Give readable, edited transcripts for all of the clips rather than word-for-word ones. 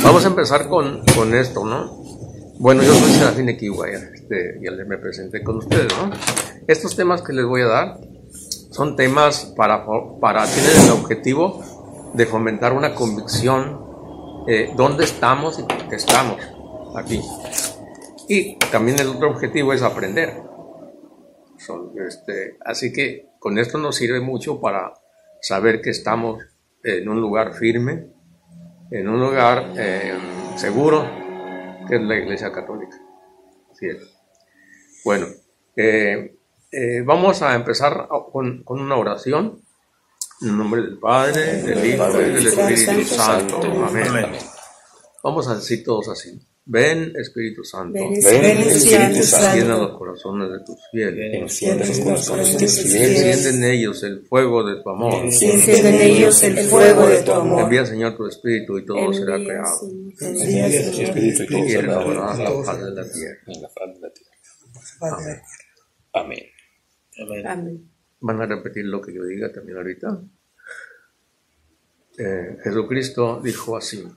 Vamos a empezar con esto, ¿no? Bueno, yo soy Serafín Equigua, ya me presenté con ustedes, ¿no? Estos temas que les voy a dar son temas para tener el objetivo de fomentar una convicción dónde estamos y por qué estamos aquí. Y también el otro objetivo es aprender. Así que con esto nos sirve mucho para saber que estamos en un lugar firme, en un lugar seguro, que es la Iglesia Católica. Así es. Bueno, vamos a empezar con una oración en el nombre del Padre, del Hijo y del Espíritu Santo. Amén. Vamos a decir todos así. Ven, Espíritu Santo. Ven, Espíritu Santo. Llena los corazones de tus fieles. Enciende los corazones de tus fieles. Enciende en ellos el fuego de tu amor. Enciende en ellos el fuego de tu amor. Envía, Señor, tu Espíritu y todo será creado. Envía tu Espíritu y todo Y será renovarás creado. la faz de la tierra. En la faz de la tierra. Amén. Amén. ¿Van a repetir lo que yo diga también ahorita? Jesucristo dijo así: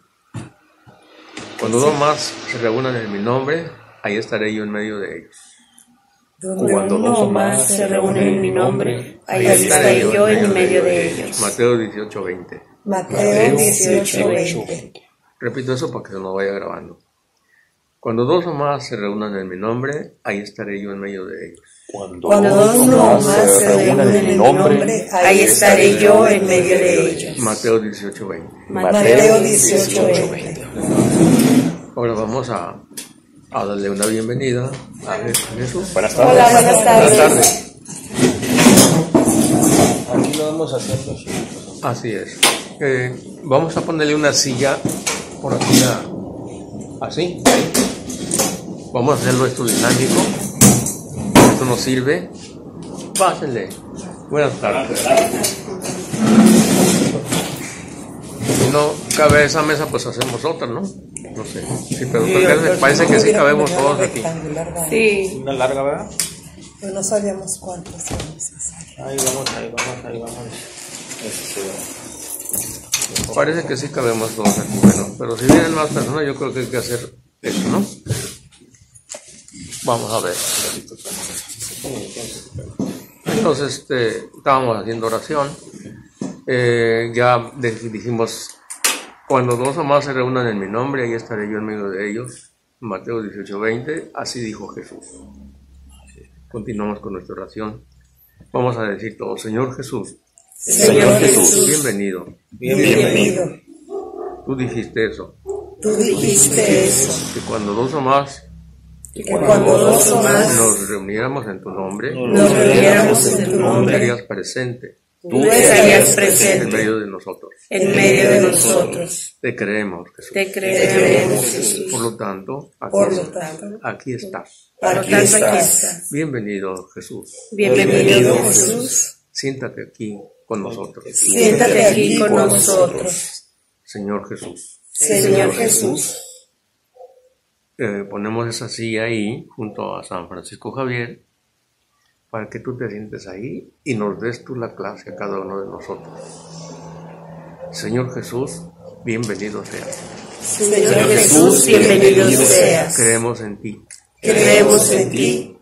cuando dos más se reúnan en mi nombre, ahí estaré yo en medio de ellos. Cuando dos o más se reúnen en mi nombre, ahí estaré yo en medio de ellos. Mateo 18:20. Mateo 18:20. Repito eso para que se nos vaya grabando. Cuando dos o más se reúnan en mi nombre, ahí estaré yo en medio de ellos. Cuando dos o más se reúnen en mi nombre, ahí estaré yo en medio de ellos. Mateo 18:20. Mateo 18:20. Ahora vamos a darle una bienvenida a Jesús. Buenas tardes. Hola, buenas tardes. Buenas tardes. Aquí lo vamos haciendo así. Así es. Vamos a ponerle una silla por aquí, así. Ahí. Vamos a hacerlo esto dinámico. Esto nos sirve. Pásenle. Buenas tardes. Si no cabe esa mesa, pues hacemos otra, ¿no? No sé. Sí, pero me parece que sí cabemos todos aquí. Sí. Una larga, ¿verdad? Pero no sabíamos cuántos vamos a hacer. Ahí vamos. Parece que sí cabemos todos aquí. Bueno, pero si vienen más personas, yo creo que hay que hacer eso, ¿no? Vamos a ver. Entonces, estábamos haciendo oración. Ya dijimos, cuando dos o más se reúnan en mi nombre, ahí estaré yo en medio de ellos. Mateo 18:20, así dijo Jesús. Continuamos con nuestra oración. Vamos a decir todos: Señor Jesús. Señor Jesús. Bienvenido. Bienvenido. Tú dijiste eso. Tú dijiste eso. Que cuando dos o más Que cuando dos o más nos reuniéramos en tu nombre, nos reuniéramos en tu tú nombre, estarías presente tú estarías en presente medio de nosotros. en medio de nosotros. Te creemos, Jesús. Te Te creemos. creemos, Jesús. Por lo tanto, Por lo tanto, aquí estás. Aquí Aquí estás. Bienvenido, Jesús. Bienvenido, Jesús. Siéntate aquí con nosotros. Siéntate aquí con nosotros. Señor Jesús. Señor Jesús. Ponemos esa silla ahí junto a San Francisco Javier para que tú te sientes ahí y nos des tú la clase a cada uno de nosotros. Señor Jesús, bienvenido seas. Señor Jesús, bienvenido seas. Creemos en ti. Creemos en ti.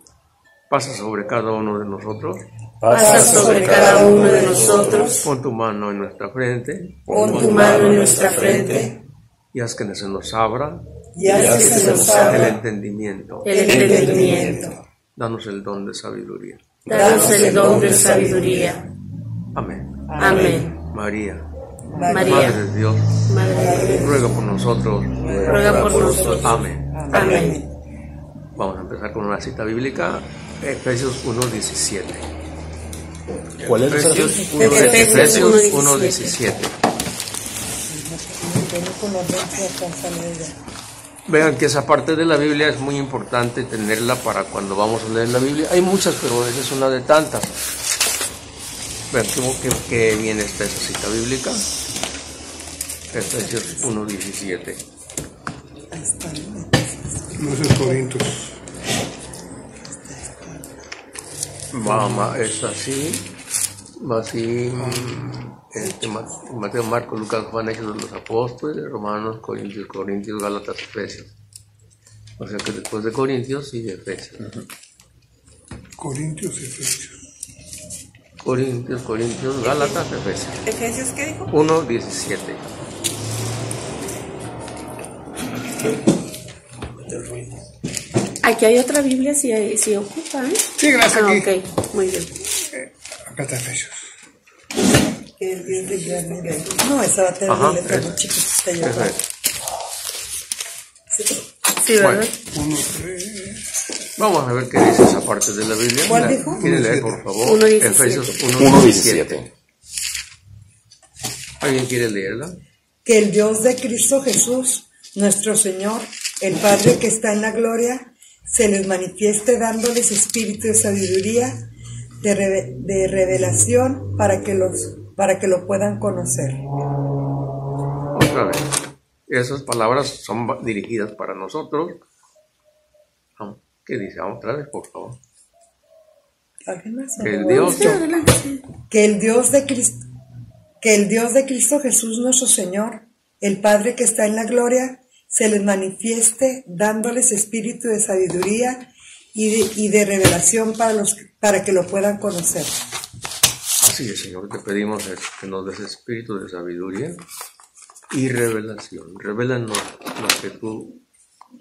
Pasa sobre cada uno de nosotros. Pasa sobre cada uno de nosotros. Pon tu mano en nuestra frente Pon tu mano en nuestra frente. y haz que se nos abra Y haz que se nos el abra entendimiento. el entendimiento. Danos el don de sabiduría. Danos el don de sabiduría. Amén. Amén. María, María, Madre de Dios, Madre de Dios, ruega por nosotros. ruega por nosotros. Amén. Amén. Vamos a empezar con una cita bíblica, Efesios 1:17. ¿Cuál es Efesios Efesios 1:17. tengo con los lentes alcanzan ella. Vean que esa parte de la Biblia es muy importante tenerla para cuando vamos a leer la Biblia. Hay muchas, pero esa es una de tantas. Vean qué bien está esa cita bíblica. Efesios 1:17. Ahí está. 1 Corintios. Vamos, es así. Así, Mateo, Marcos, Lucas, Juan, Hechos de los Apóstoles, Romanos, Corintios, Gálatas, Efesios. O sea que después de Corintios sigue Efesios. Corintios, Efesios. Corintios, Gálatas, Efesios. ¿Efesios qué dijo? 1:17. Aquí hay otra Biblia si ocupa, ¿eh? Sí, gracias. Aquí. Ok, muy bien. Acá está Efesios. Que el Dios de grande rey. No, esa va a tener Ajá, una letra esa. muy chiquitita. Yo Esa creo. es. Sí, ¿verdad? Uno, tres. Vamos a ver qué dice esa parte de la Biblia. ¿Cuál dijo? ¿Quiere leer, por favor? 1:17. Efesios 1:17. ¿Alguien quiere leerla? Que el Dios de Cristo Jesús, nuestro Señor, el Padre que está en la gloria, se les manifieste dándoles espíritu de sabiduría, de revelación, para que lo puedan conocer. Otra vez. Esas palabras son dirigidas para nosotros. ¿Qué dice? Vamos otra vez, por favor. ¿Alguien más? Que el Dios, Sí, adelante, sí. Que el Dios de Cristo Jesús nuestro Señor, el Padre que está en la gloria, se les manifieste dándoles espíritu de sabiduría y de revelación para que lo puedan conocer. así es, Señor, te pedimos que nos des espíritu de sabiduría y revelación. Revélanos lo que tú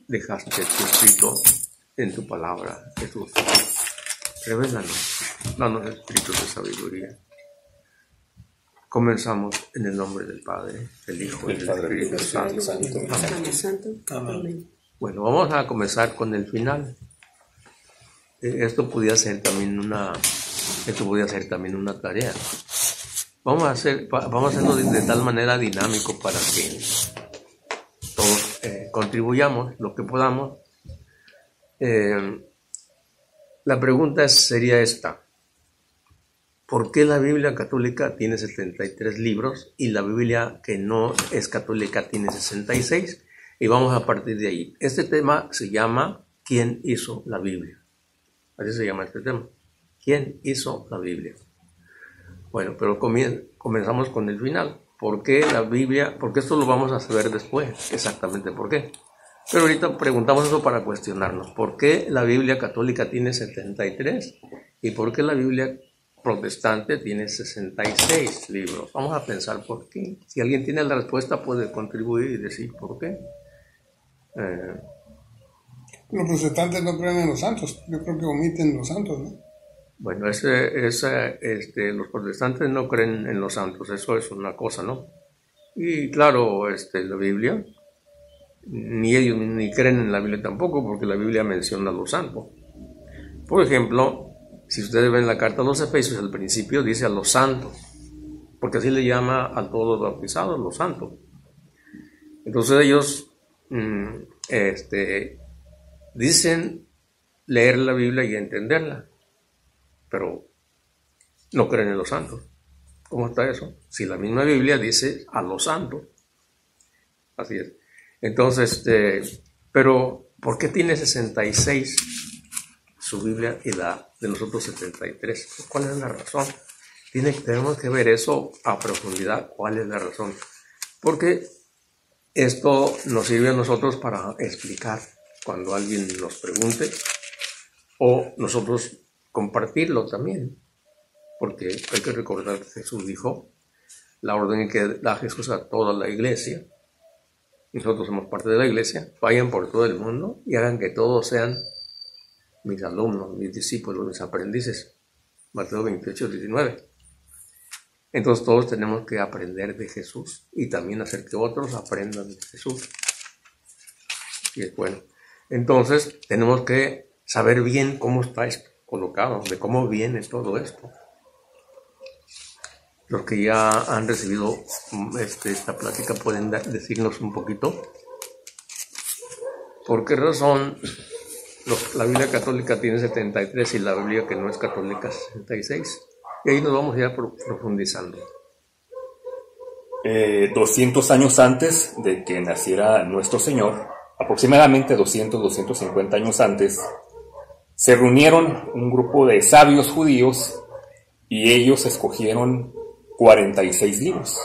dejaste escrito en tu palabra, Jesús. Revélanos, danos espíritu de sabiduría. Comenzamos en el nombre del Padre, del Hijo y del Espíritu Santo. Santo. Amén. Bueno, vamos a comenzar con el final. Esto podría ser también una tarea. Vamos a hacerlo de tal manera dinámico para que todos contribuyamos lo que podamos. La pregunta sería esta: ¿por qué la Biblia católica tiene 73 libros y la Biblia que no es católica tiene 66? Y vamos a partir de ahí. Este tema se llama ¿Quién hizo la Biblia? Así se llama este tema. ¿Quién hizo la Biblia? Bueno, pero comenzamos con el final. ¿Por qué la Biblia? Porque esto lo vamos a saber después, exactamente por qué. Pero ahorita preguntamos eso para cuestionarnos. ¿Por qué la Biblia católica tiene 73? ¿Y por qué la Biblia protestante tiene 66 libros? Vamos a pensar por qué. Si alguien tiene la respuesta puede contribuir y decir por qué. Los protestantes no creen en los santos. Yo creo que omiten los santos, ¿no? Bueno, los protestantes no creen en los santos, eso es una cosa, ¿no? Y claro, la Biblia, ni ellos ni creen en la Biblia tampoco, porque la Biblia menciona a los santos. Por ejemplo, si ustedes ven la carta a los Efesios, al principio dice a los santos, porque así le llama a todos los bautizados, los santos. Entonces ellos dicen leer la Biblia y entenderla, pero no creen en los santos. ¿Cómo está eso? Si la misma Biblia dice a los santos. Así es. Entonces, pero ¿por qué tiene 66 su Biblia y la de nosotros 73? ¿Cuál es la razón? Tenemos que ver eso a profundidad. ¿Cuál es la razón? Porque esto nos sirve a nosotros para explicar cuando alguien nos pregunte, o nosotros compartirlo también, porque hay que recordar que Jesús dijo la orden que da Jesús a toda la iglesia. Nosotros somos parte de la iglesia. Vayan por todo el mundo y hagan que todos sean mis alumnos, mis discípulos, mis aprendices. Mateo 28:19. Entonces todos tenemos que aprender de Jesús y también hacer que otros aprendan de Jesús. Y es bueno. Entonces tenemos que saber bien cómo está esto colocado, de cómo viene todo esto. Los que ya han recibido esta plática pueden decirnos un poquito por qué razón la Biblia católica tiene 73 y la Biblia que no es católica 66. Y ahí nos vamos a ir profundizando. 200 años antes de que naciera nuestro Señor, aproximadamente 250 años antes, se reunieron un grupo de sabios judíos y ellos escogieron 46 libros.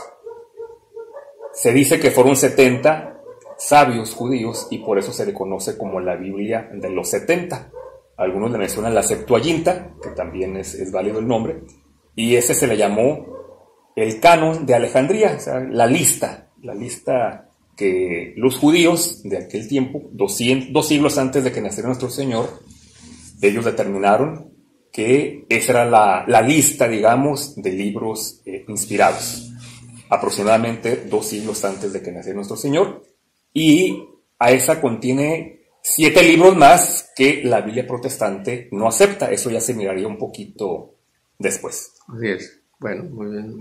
Se dice que fueron 70 sabios judíos y por eso se le conoce como la Biblia de los 70. Algunos le mencionan la Septuaginta, que también es válido el nombre, y ese se le llamó el canon de Alejandría, o sea, la lista que los judíos de aquel tiempo, 2 siglos antes de que naciera nuestro Señor, ellos determinaron que esa era la lista, digamos, de libros inspirados, aproximadamente 2 siglos antes de que naciera nuestro Señor, y a esa contiene 7 libros más que la Biblia protestante no acepta. Eso ya se miraría un poquito después. Así es. Bueno, muy bien,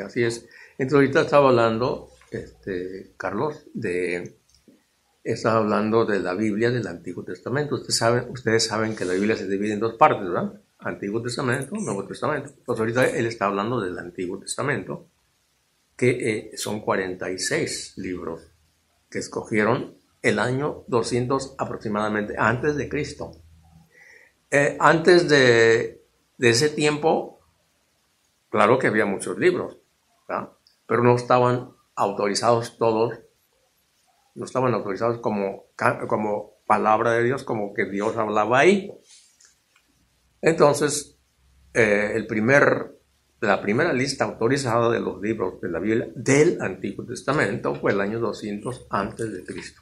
así es. Entonces ahorita estaba hablando, Carlos, estaba hablando de la Biblia del Antiguo Testamento. Ustedes saben que la Biblia se divide en 2 partes, ¿verdad? Antiguo Testamento, Nuevo Testamento. Entonces ahorita él está hablando del Antiguo Testamento, que son 46 libros que escogieron el año 200 aproximadamente, antes de Cristo. Antes de ese tiempo, claro que había muchos libros, ¿verdad? Pero no estaban autorizados todos, no estaban autorizados como palabra de Dios, como que Dios hablaba ahí. Entonces, la primera lista autorizada de los libros de la Biblia del Antiguo Testamento fue el año 200 antes de Cristo.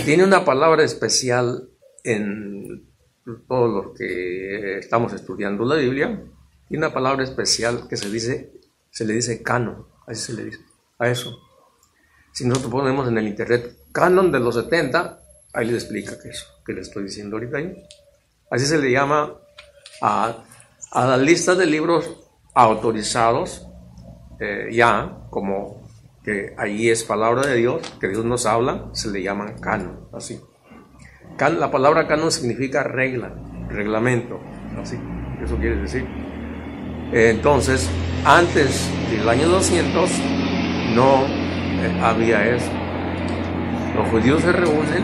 Tiene una palabra especial en todos los que estamos estudiando la Biblia. Tiene una palabra especial que se le dice canon, así se le dice a eso. Si nosotros ponemos en el internet canon de los 70, ahí le explica que eso que le estoy diciendo ahorita ahí. Así se le llama a la lista de libros autorizados, ya como que ahí es palabra de Dios, que Dios nos habla, se le llaman canon, así. La palabra canon significa reglamento, así, eso quiere decir. Entonces, antes del año 200 no había eso. Los judíos se reúnen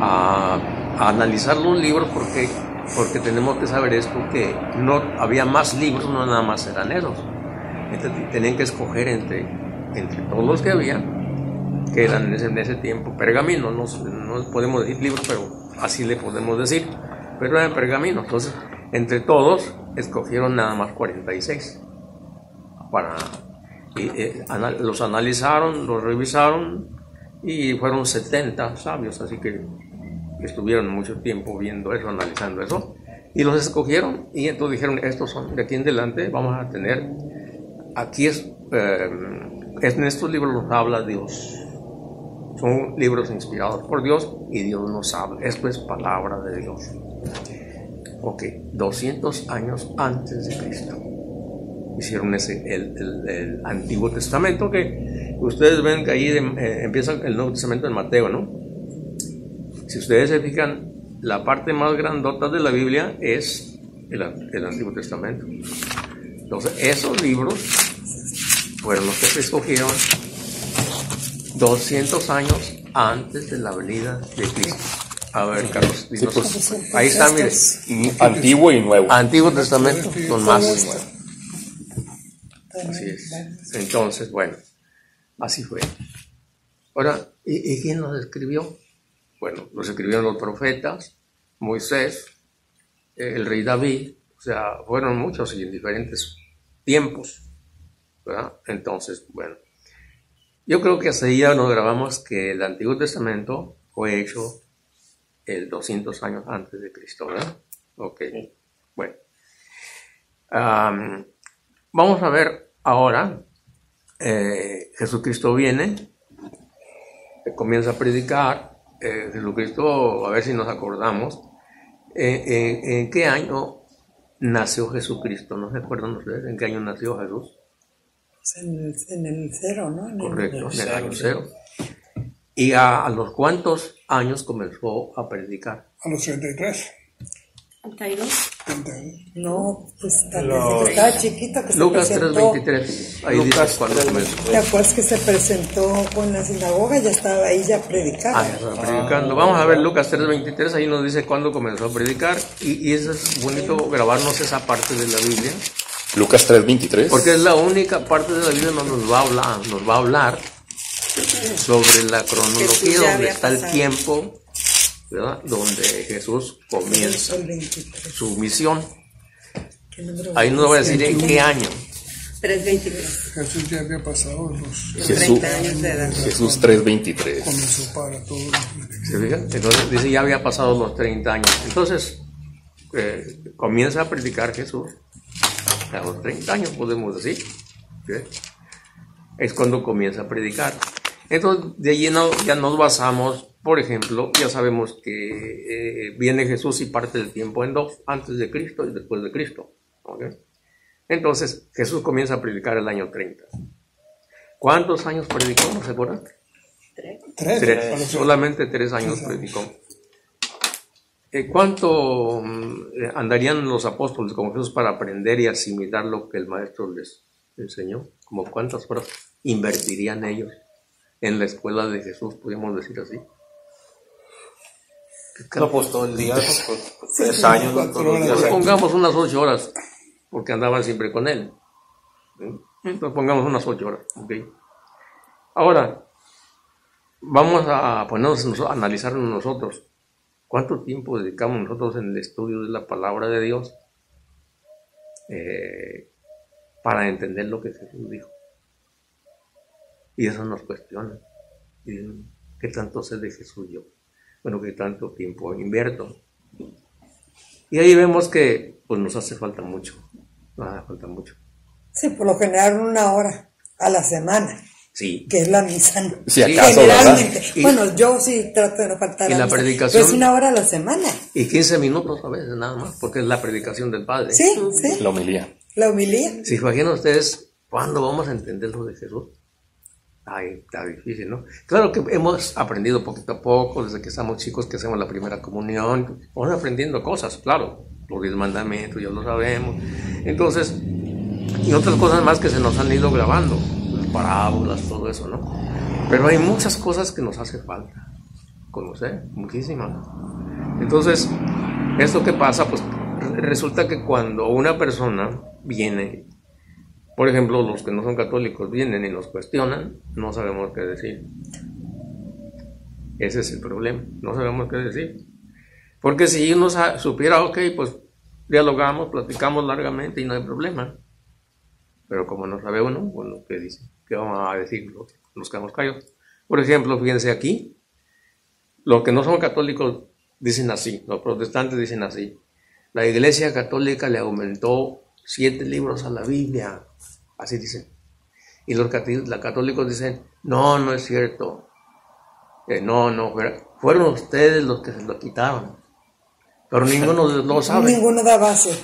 a analizar los libros porque tenemos que saber esto, que no había más libros, no nada más eran esos. Entonces, tenían que escoger entre todos los que había, que eran en ese tiempo pergaminos, no podemos decir libros, pero así le podemos decir, pero eran pergaminos. Entonces, entre todos escogieron nada más 46 los analizaron, los revisaron y fueron 70 sabios, así que estuvieron mucho tiempo viendo eso, analizando eso, y los escogieron, y entonces dijeron, estos son, de aquí en adelante vamos a tener, aquí en estos libros nos habla Dios, son libros inspirados por Dios y Dios nos habla, esto es palabra de Dios. Ok, 200 años antes de Cristo hicieron el Antiguo Testamento, que ustedes ven que ahí empieza el Nuevo Testamento en Mateo, ¿no? Si ustedes se fijan, la parte más grandota de la Biblia es el Antiguo Testamento. Entonces, esos libros fueron los que se escogieron 200 años antes de la venida de Cristo. A ver, Carlos, sí, pues, ahí está, mire. Antiguo y Nuevo. Antiguo Testamento con más. Así es. Entonces, bueno, así fue. Ahora, ¿y quién los escribió? Bueno, los escribieron los profetas, Moisés, el rey David, o sea, fueron muchos y en diferentes tiempos, ¿verdad? Entonces, bueno, yo creo que hasta ahí ya nos grabamos que el Antiguo Testamento fue hecho el 200 años antes de Cristo, ¿verdad? Ok, bueno. Vamos a ver ahora, Jesucristo viene, comienza a predicar. Jesucristo, a ver si nos acordamos, ¿en qué año nació Jesucristo? ¿No se acuerdan ustedes en qué año nació Jesús? En el 0, ¿no? Correcto, en el año 0. ¿Y a los cuántos años comenzó a predicar? A los 33. 32. No, pues tal vez estaba chiquito que Lucas se presentó. 3:23. Ahí Lucas dice cuándo comenzó. ¿Te acuerdas que se presentó con la sinagoga? Ya estaba ahí, ya predicaba. Ya estaba predicando. Vamos a ver Lucas 3:23, ahí nos dice cuándo comenzó a predicar. Y eso es bonito grabarnos esa parte de la Biblia, Lucas 3:23. porque es la única parte de la Biblia donde nos va a hablar sobre la cronología, Jesús ya donde había está el pasado. tiempo, ¿verdad? Donde Jesús comienza El 23. su misión. ¿Qué número? Ahí nos va a decir en qué año. 3:23. Jesús ya había pasado los... Jesús, 30 años de edad. Jesús 3:23. Comenzó para todos los... ¿Se fijan? Entonces dice ya había pasado los 30 años. Entonces comienza a predicar Jesús a los 30 años, podemos decir. ¿Sí? Es cuando comienza a predicar. Entonces de allí ya nos basamos, por ejemplo, ya sabemos que viene Jesús y parte del tiempo en dos, antes de Cristo y después de Cristo. ¿Okay? Entonces Jesús comienza a predicar el año 30. ¿Cuántos años predicó? ¿No se acuerdan? 3. Solamente 3 años predicó. ¿Cuánto andarían los apóstoles con Jesús para aprender y asimilar lo que el maestro les enseñó? ¿Como cuántas horas invertirían ellos en la escuela de Jesús, podríamos decir así? No, pues todo el día, pues, 3 años, ¿no? Todos los días. Pues pongamos unas 8 horas, porque andaban siempre con él. ¿Sí? Entonces pongamos unas 8 horas. ¿Okay? Ahora, vamos a ponernos a analizarnos nosotros. ¿Cuánto tiempo dedicamos nosotros en el estudio de la palabra de Dios para entender lo que Jesús dijo? Y eso nos cuestiona. ¿Qué tanto sé de Jesús yo? Bueno, ¿qué tanto tiempo invierto? Y ahí vemos que pues nos hace falta mucho. Nos hace falta mucho. Sí, por lo general 1 hora a la semana, Sí. que es la misa, ¿no? Si acaso, Generalmente. ¿verdad? Y- Bueno, yo sí trato de no faltar y a la misa, predicación- pero es 1 hora a la semana. Y 15 minutos a veces nada más, porque es la predicación del Padre. Sí, sí, La homilía. la humilía. Si imaginan ustedes, ¿cuándo vamos a entender lo de Jesús? Ay, está difícil, ¿no? Claro que hemos aprendido poquito a poco, desde que estamos chicos, que hacemos la primera comunión, vamos aprendiendo cosas, claro, los 10 mandamientos, ya lo sabemos. Entonces, y otras cosas más que se nos han ido grabando, las parábolas, todo eso, ¿no? Pero hay muchas cosas que nos hace falta conocer, muchísimas. Entonces, esto que pasa, pues resulta que cuando una persona viene, por ejemplo, los que no son católicos vienen y nos cuestionan, no sabemos qué decir. Ese es el problema, no sabemos qué decir. Porque si uno supiera, ok, pues dialogamos, platicamos largamente y no hay problema. Pero como no sabe uno, bueno, ¿qué dice? ¿Qué vamos a decir? Nos quedamos callados. Por ejemplo, fíjense aquí, los que no son católicos dicen así, los protestantes dicen así: la Iglesia Católica le aumentó 7 libros a la Biblia, así dicen. Y los católicos dicen: no es cierto, fueron ustedes los que se lo quitaron. Pero ninguno de los dos sabe. Ninguno da base.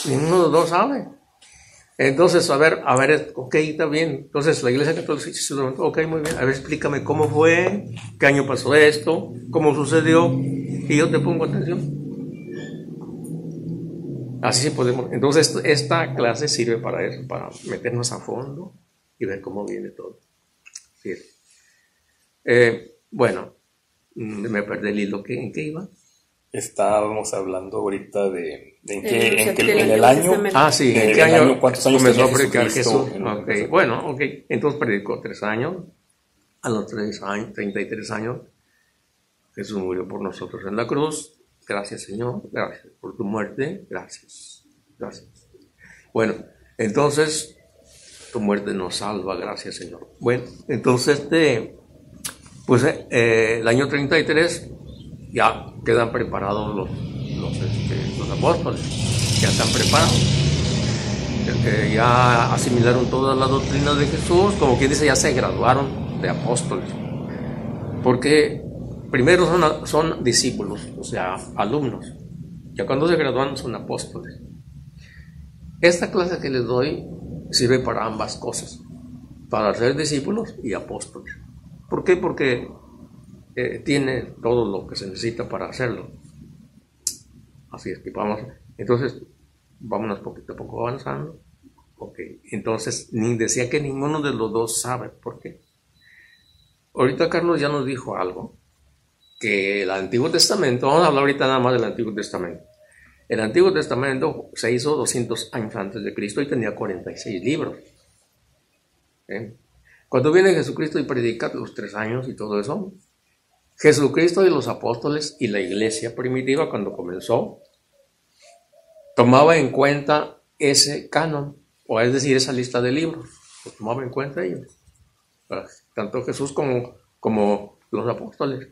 Ninguno de los dos sabe. Entonces, a ver, ok, está bien. Entonces, la Iglesia Católica se lo aumentó, ok, muy bien. A ver, explícame cómo fue, qué año pasó esto, cómo sucedió, y yo te pongo atención. Así podemos. Entonces, esta clase sirve para eso, para meternos a fondo y ver cómo viene todo. Sí. Bueno, me perdí el hilo. ¿En qué iba? Estábamos hablando ahorita de en El el año. Testamento. Sí, en ¿en qué el año ¿cuántos años comenzó a tenía predicar Jesucristo Jesús? en el Okay. Bueno, ok. Entonces predicó 3 años. A los 3 años, 33 años, Jesús murió por nosotros en la cruz. Gracias, Señor. Gracias por tu muerte. Gracias. Bueno, entonces tu muerte nos salva. Gracias, Señor. Bueno, entonces pues el año 33 ya quedan preparados los apóstoles. Ya están preparados. Ya asimilaron toda la doctrina de Jesús, como quien dice, ya se graduaron de apóstoles. Porque primero son discípulos, o sea, alumnos. Ya cuando se gradúan son apóstoles. Esta clase que les doy sirve para ambas cosas, para ser discípulos y apóstoles. ¿Por qué? Porque tiene todo lo que se necesita para hacerlo. Así es que vamos, entonces, vámonos poquito a poco avanzando. Ok, entonces, decía que ninguno de los dos sabe por qué. Ahorita Carlos ya nos dijo algo, que el Antiguo Testamento, vamos a hablar ahorita nada más del Antiguo Testamento. El Antiguo Testamento se hizo 200 años antes de Cristo y tenía 46 libros. Cuando viene Jesucristo y predica los 3 años y todo eso, Jesucristo y los apóstoles y la iglesia primitiva, cuando comenzó, tomaba en cuenta ese canon, o es decir, esa lista de libros, lo tomaba en cuenta ellos, tanto Jesús como los apóstoles,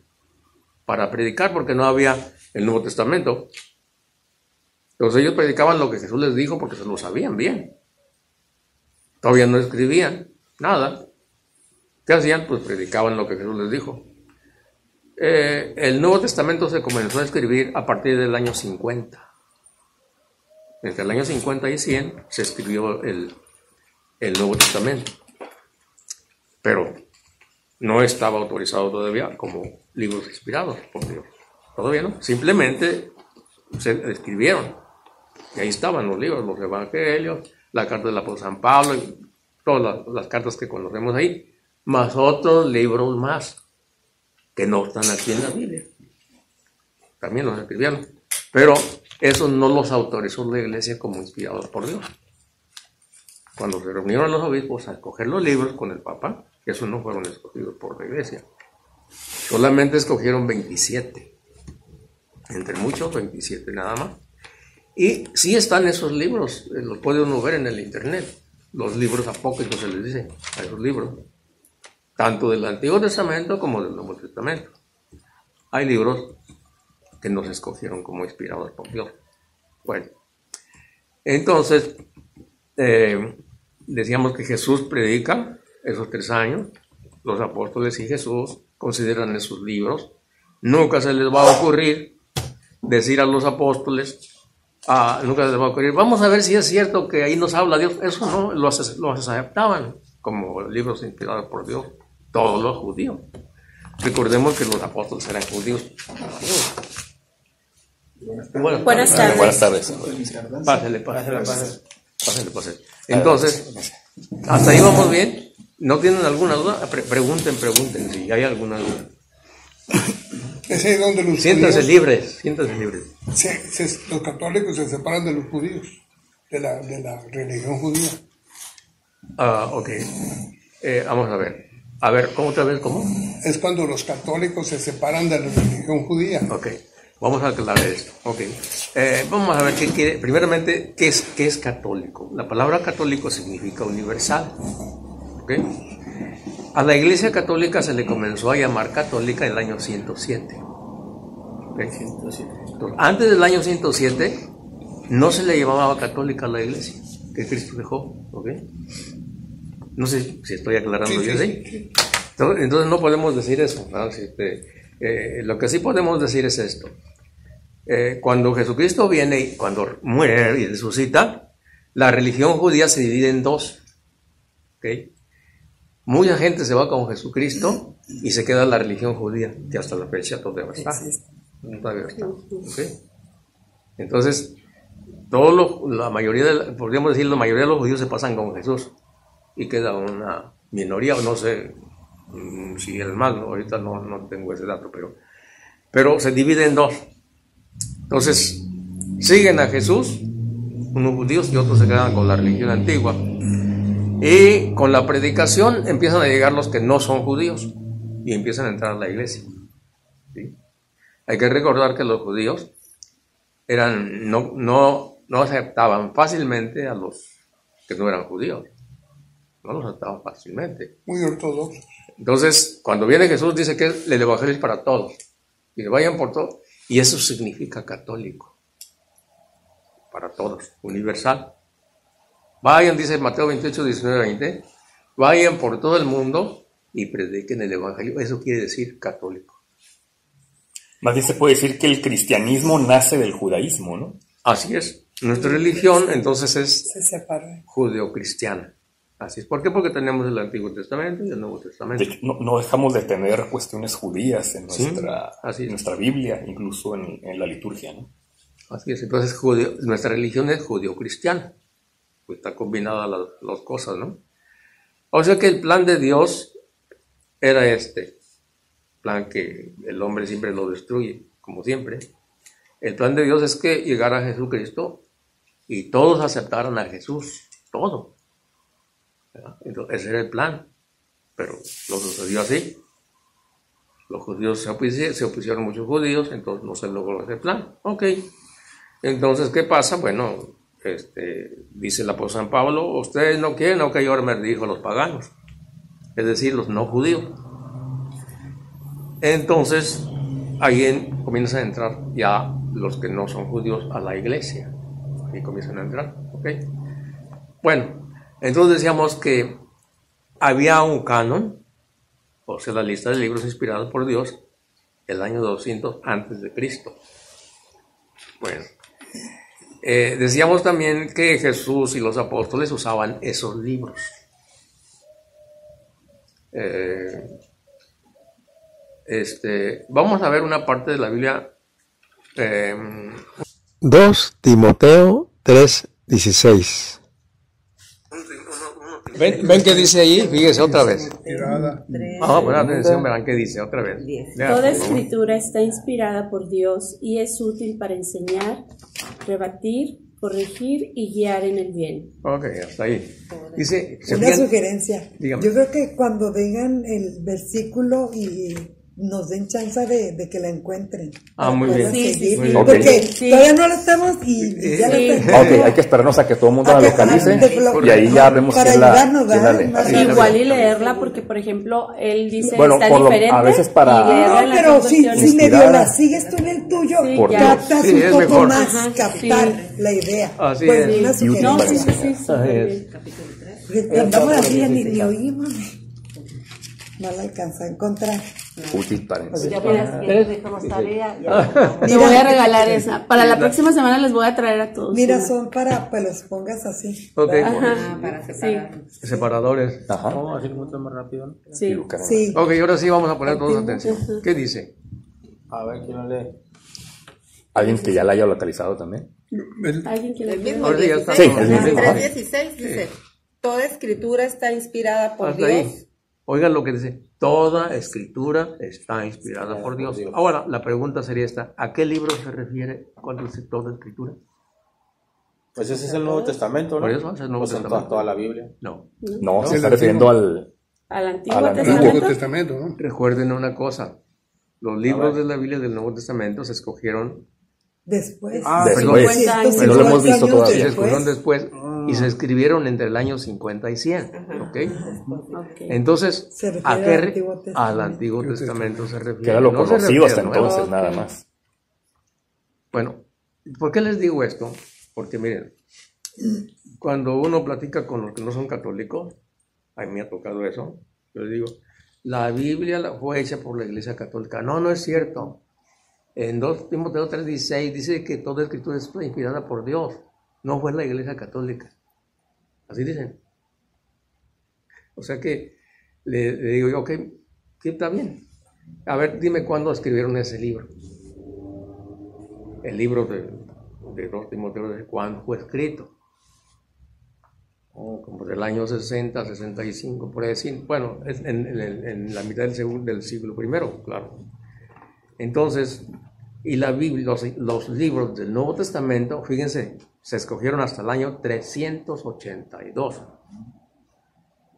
para predicar, porque no había el Nuevo Testamento. Entonces ellos predicaban lo que Jesús les dijo porque se lo sabían bien. Todavía no escribían nada. ¿Qué hacían? Pues predicaban lo que Jesús les dijo. El Nuevo Testamento se comenzó a escribir a partir del año 50. Entre el año 50 y 100 se escribió el Nuevo Testamento. Pero no estaba autorizado todavía como libros inspirados por Dios. Todavía no. Simplemente se escribieron. Y ahí estaban los libros, los evangelios, la carta del apóstol San Pablo, y todas las cartas que conocemos ahí, más otros libros más que no están aquí en la Biblia. También los escribieron. Pero eso no los autorizó la iglesia como inspirados por Dios. Cuando se reunieron los obispos a escoger los libros con el Papa, esos no fueron escogidos por la iglesia. Solamente escogieron 27. Entre muchos, 27 nada más. Y sí están esos libros, los puede uno ver en el internet. Los libros apócrifos se les dice a esos libros. Tanto del Antiguo Testamento como del Nuevo Testamento. Hay libros que no se escogieron como inspirados por Dios. Bueno, entonces, decíamos que Jesús predica esos 3 años, los apóstoles y Jesús consideran esos libros. Nunca se les va a ocurrir decir a los apóstoles, nunca se les va a ocurrir, vamos a ver si es cierto que ahí nos habla Dios. Eso no, los aceptaban como libros inspirados por Dios, todos los judíos. Recordemos que los apóstoles eran judíos. Buenas tardes. Buenas tardes. Pásale. Entonces, hasta ahí vamos bien. ¿No tienen alguna duda? Pregunten si hay alguna duda. Es ahí donde los Siéntanse judíos, libres. los católicos se separan de los judíos, de la religión judía. Ok. Vamos a ver. A ver, otra vez, ¿cómo? Es cuando los católicos se separan de la religión judía. Ok. Vamos a aclarar esto. Ok. Vamos a ver qué quiere. Primeramente, ¿qué es católico? La palabra católico significa universal. Ok. A la Iglesia Católica se le comenzó a llamar católica en el año 107. ¿Okay? Entonces, antes del año 107 no se le llamaba católica a la Iglesia que Cristo dejó. ¿Okay? No sé si estoy aclarando bien, ¿sí? Entonces no podemos decir eso, ¿no? Lo que sí podemos decir es esto. Cuando Jesucristo viene y cuando muere y resucita, la religión judía se divide en 2. ¿Okay? Mucha gente se va con Jesucristo y se queda en la religión judía, que hasta la fecha todavía está. ¿Okay? Entonces, la mayoría podríamos decir, la mayoría de los judíos se pasan con Jesús y queda una minoría, o no sé si es más, ahorita no tengo ese dato, pero se divide en 2. Entonces, siguen a Jesús, unos judíos y otros se quedan con la religión antigua. Y con la predicación empiezan a llegar los que no son judíos y empiezan a entrar a la iglesia. ¿Sí? Hay que recordar que los judíos no aceptaban fácilmente a los que no eran judíos. No los aceptaban fácilmente. Muy ortodoxos. Entonces, cuando viene Jesús, dice que el evangelio es para todos. Y vayan por todo. Y eso significa católico. Para todos, universal. Vayan, dice Mateo 28, 19, 20, vayan por todo el mundo y prediquen el evangelio. Eso quiere decir católico. Más bien se puede decir que el cristianismo nace del judaísmo, ¿no? Así es. Nuestra religión entonces Se es separa. judeocristiana. Así es. ¿Por qué? Porque tenemos el Antiguo Testamento y el Nuevo Testamento. De hecho, no dejamos de tener cuestiones judías en Sí, nuestra así es. Biblia, incluso en la liturgia, ¿no? Así es, entonces nuestra religión es judío-cristiana. Pues está combinada las dos cosas, ¿no? O sea que el plan de Dios era este. Plan que el hombre siempre lo destruye, como siempre. El plan de Dios es que llegara Jesucristo y todos aceptaran a Jesús, todo. Entonces, ese era el plan, pero no sucedió así. Los judíos se opusieron muchos judíos, entonces no se logró ese plan. Ok, entonces, ¿qué pasa? Bueno, dice el apóstol San Pablo, ustedes no quieren, ok, ahora me dijo los paganos, es decir, los no judíos. Entonces, ahí comienzan a entrar ya los que no son judíos a la iglesia. Ahí comienzan a entrar, ¿ok? Bueno, entonces decíamos que había un canon, o sea, la lista de libros inspirados por Dios, el año 200 antes de Cristo. Bueno, decíamos también que Jesús y los apóstoles usaban esos libros. Vamos a ver una parte de la Biblia. 2 Timoteo 3:16. Ven que dice ahí, fíjese otra vez. Inspirada. Buena atención, verán qué dice otra vez. Toda escritura está inspirada por Dios y es útil para enseñar, rebatir, corregir y guiar en el bien. Ok, hasta ahí. Dice, Una sugerencia. Dígame. Yo creo que cuando digan el versículo y nos den chance de que la encuentren. Muy bien. Sí, Muy bien. Ok. Porque todavía no la estamos y ya la tenemos. Ok, hay que esperarnos a que todo el mundo la localice y ahí ya vemos para quién la ayudarnos, lee. ¿verdad? Así es. Igual y leerla porque, por ejemplo, él dice Bueno, está por lo- diferente. a veces para- y leerla en No, las pero dos si versiones. medio la sigues tú en el tuyo, Sí, Por captas Dios. Sí, un es poco mejor. más, Ajá, captar sí. la idea. Así Pues es. una Y útil No, para sí, sí, sí. Así es. Porque andamos así ya ni oímos. No la alcanza a encontrar. útil para enseñar. dejamos tarea. Te voy a regalar esa. Para la próxima semana les voy a traer a todos. Mira, una. son para los pongas así. Ok, Para Sí, separar. separadores. Ajá. ¿Cómo así mucho más rápido? ¿No? sí. Sí. Ok, ahora sí vamos a poner todos atención. ¿Qué dice? A ver, ¿quién lo lee? Alguien que ya la haya localizado también. ¿Alguien que El le mismo Ahora sí, ya está. 16, Sí, el mismo. 3:16 dice, toda escritura está inspirada por Hasta Dios. ahí. Oigan lo que dice. Toda escritura está inspirada por Dios. Ahora, la pregunta sería esta. ¿A qué libro se refiere cuando dice toda escritura? Pues ese es el Nuevo Testamento, ¿no? Por eso es el Nuevo Pues en Testamento. toda la Biblia. No. No, se el está antiguo. refiriendo al... al Antiguo Al El Antiguo Testamento. Testamento, ¿no? Recuerden una cosa. Los libros de la Biblia del Nuevo Testamento se escogión Después. después. 50 años. Pero no lo hemos visto todavía. se después. escogieron después y se escribieron entre el año 50 y 100. ¿Ok? Ok. Entonces, Se refiere ¿a qué al Antiguo Testamento. al Antiguo Testamento se refiere? Que era lo No se conocido hasta refiere al Nuevo. entonces, nada más. Bueno, ¿por qué les digo esto? Porque miren, cuando uno platica con los que no son católicos, a mí me ha tocado eso, yo les digo, la Biblia fue hecha por la Iglesia Católica. No, no es cierto. En 2 Timoteo 3:16 dice que toda escritura es inspirada por Dios, no fue la Iglesia Católica. Así dicen. O sea que le digo yo, ok, sí, está bien. A ver, dime cuándo escribieron ese libro. El libro de 2 Timoteo, ¿de cuándo fue escrito? Como del año 60, 65, por ahí decir. Bueno, es en la mitad del siglo I, claro. Entonces, y la Biblia, los libros del Nuevo Testamento, fíjense, se escogieron hasta el año 382.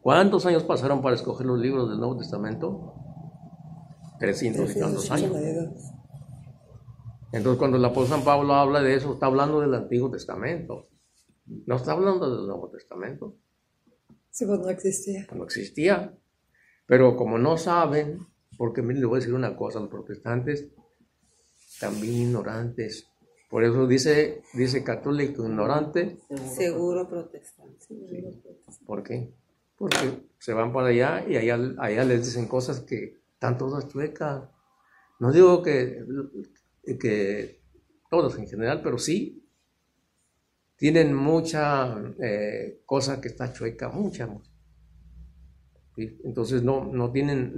¿Cuántos años pasaron para escoger los libros del Nuevo Testamento? 300 y tantos años. Entonces, cuando el apóstol San Pablo habla de eso, está hablando del Antiguo Testamento. No está hablando del Nuevo Testamento. Sí, pues no existía. No existía. Pero como no saben, porque miren, les voy a decir una cosa, los protestantes también ignorantes. Por eso dice católico ignorante. Seguro protestante. ¿Por qué? Porque se van para allá y allá les dicen cosas que están todas chuecas. No digo que todos en general, pero sí tienen mucha cosa que está chueca, mucha. ¿Sí? Entonces no tienen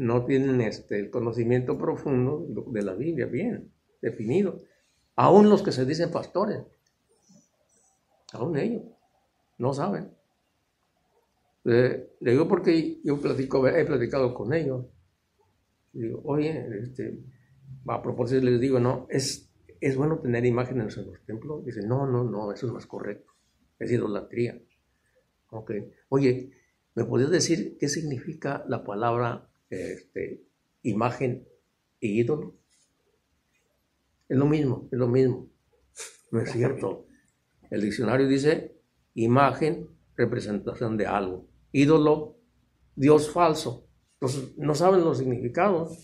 el conocimiento profundo de la Biblia bien definido. Aún los que se dicen pastores, aún ellos no saben. Le digo porque yo he platicado con ellos. Y digo, oye, a propósito les digo, no, es bueno tener imágenes en los templos. Dicen, no, eso no es correcto, es idolatría. Okay. Oye, ¿me podrías decir qué significa la palabra imagen e ídolo? Es lo mismo. No es cierto. El diccionario dice imagen, representación de algo. Ídolo, Dios falso. Entonces, no saben los significados.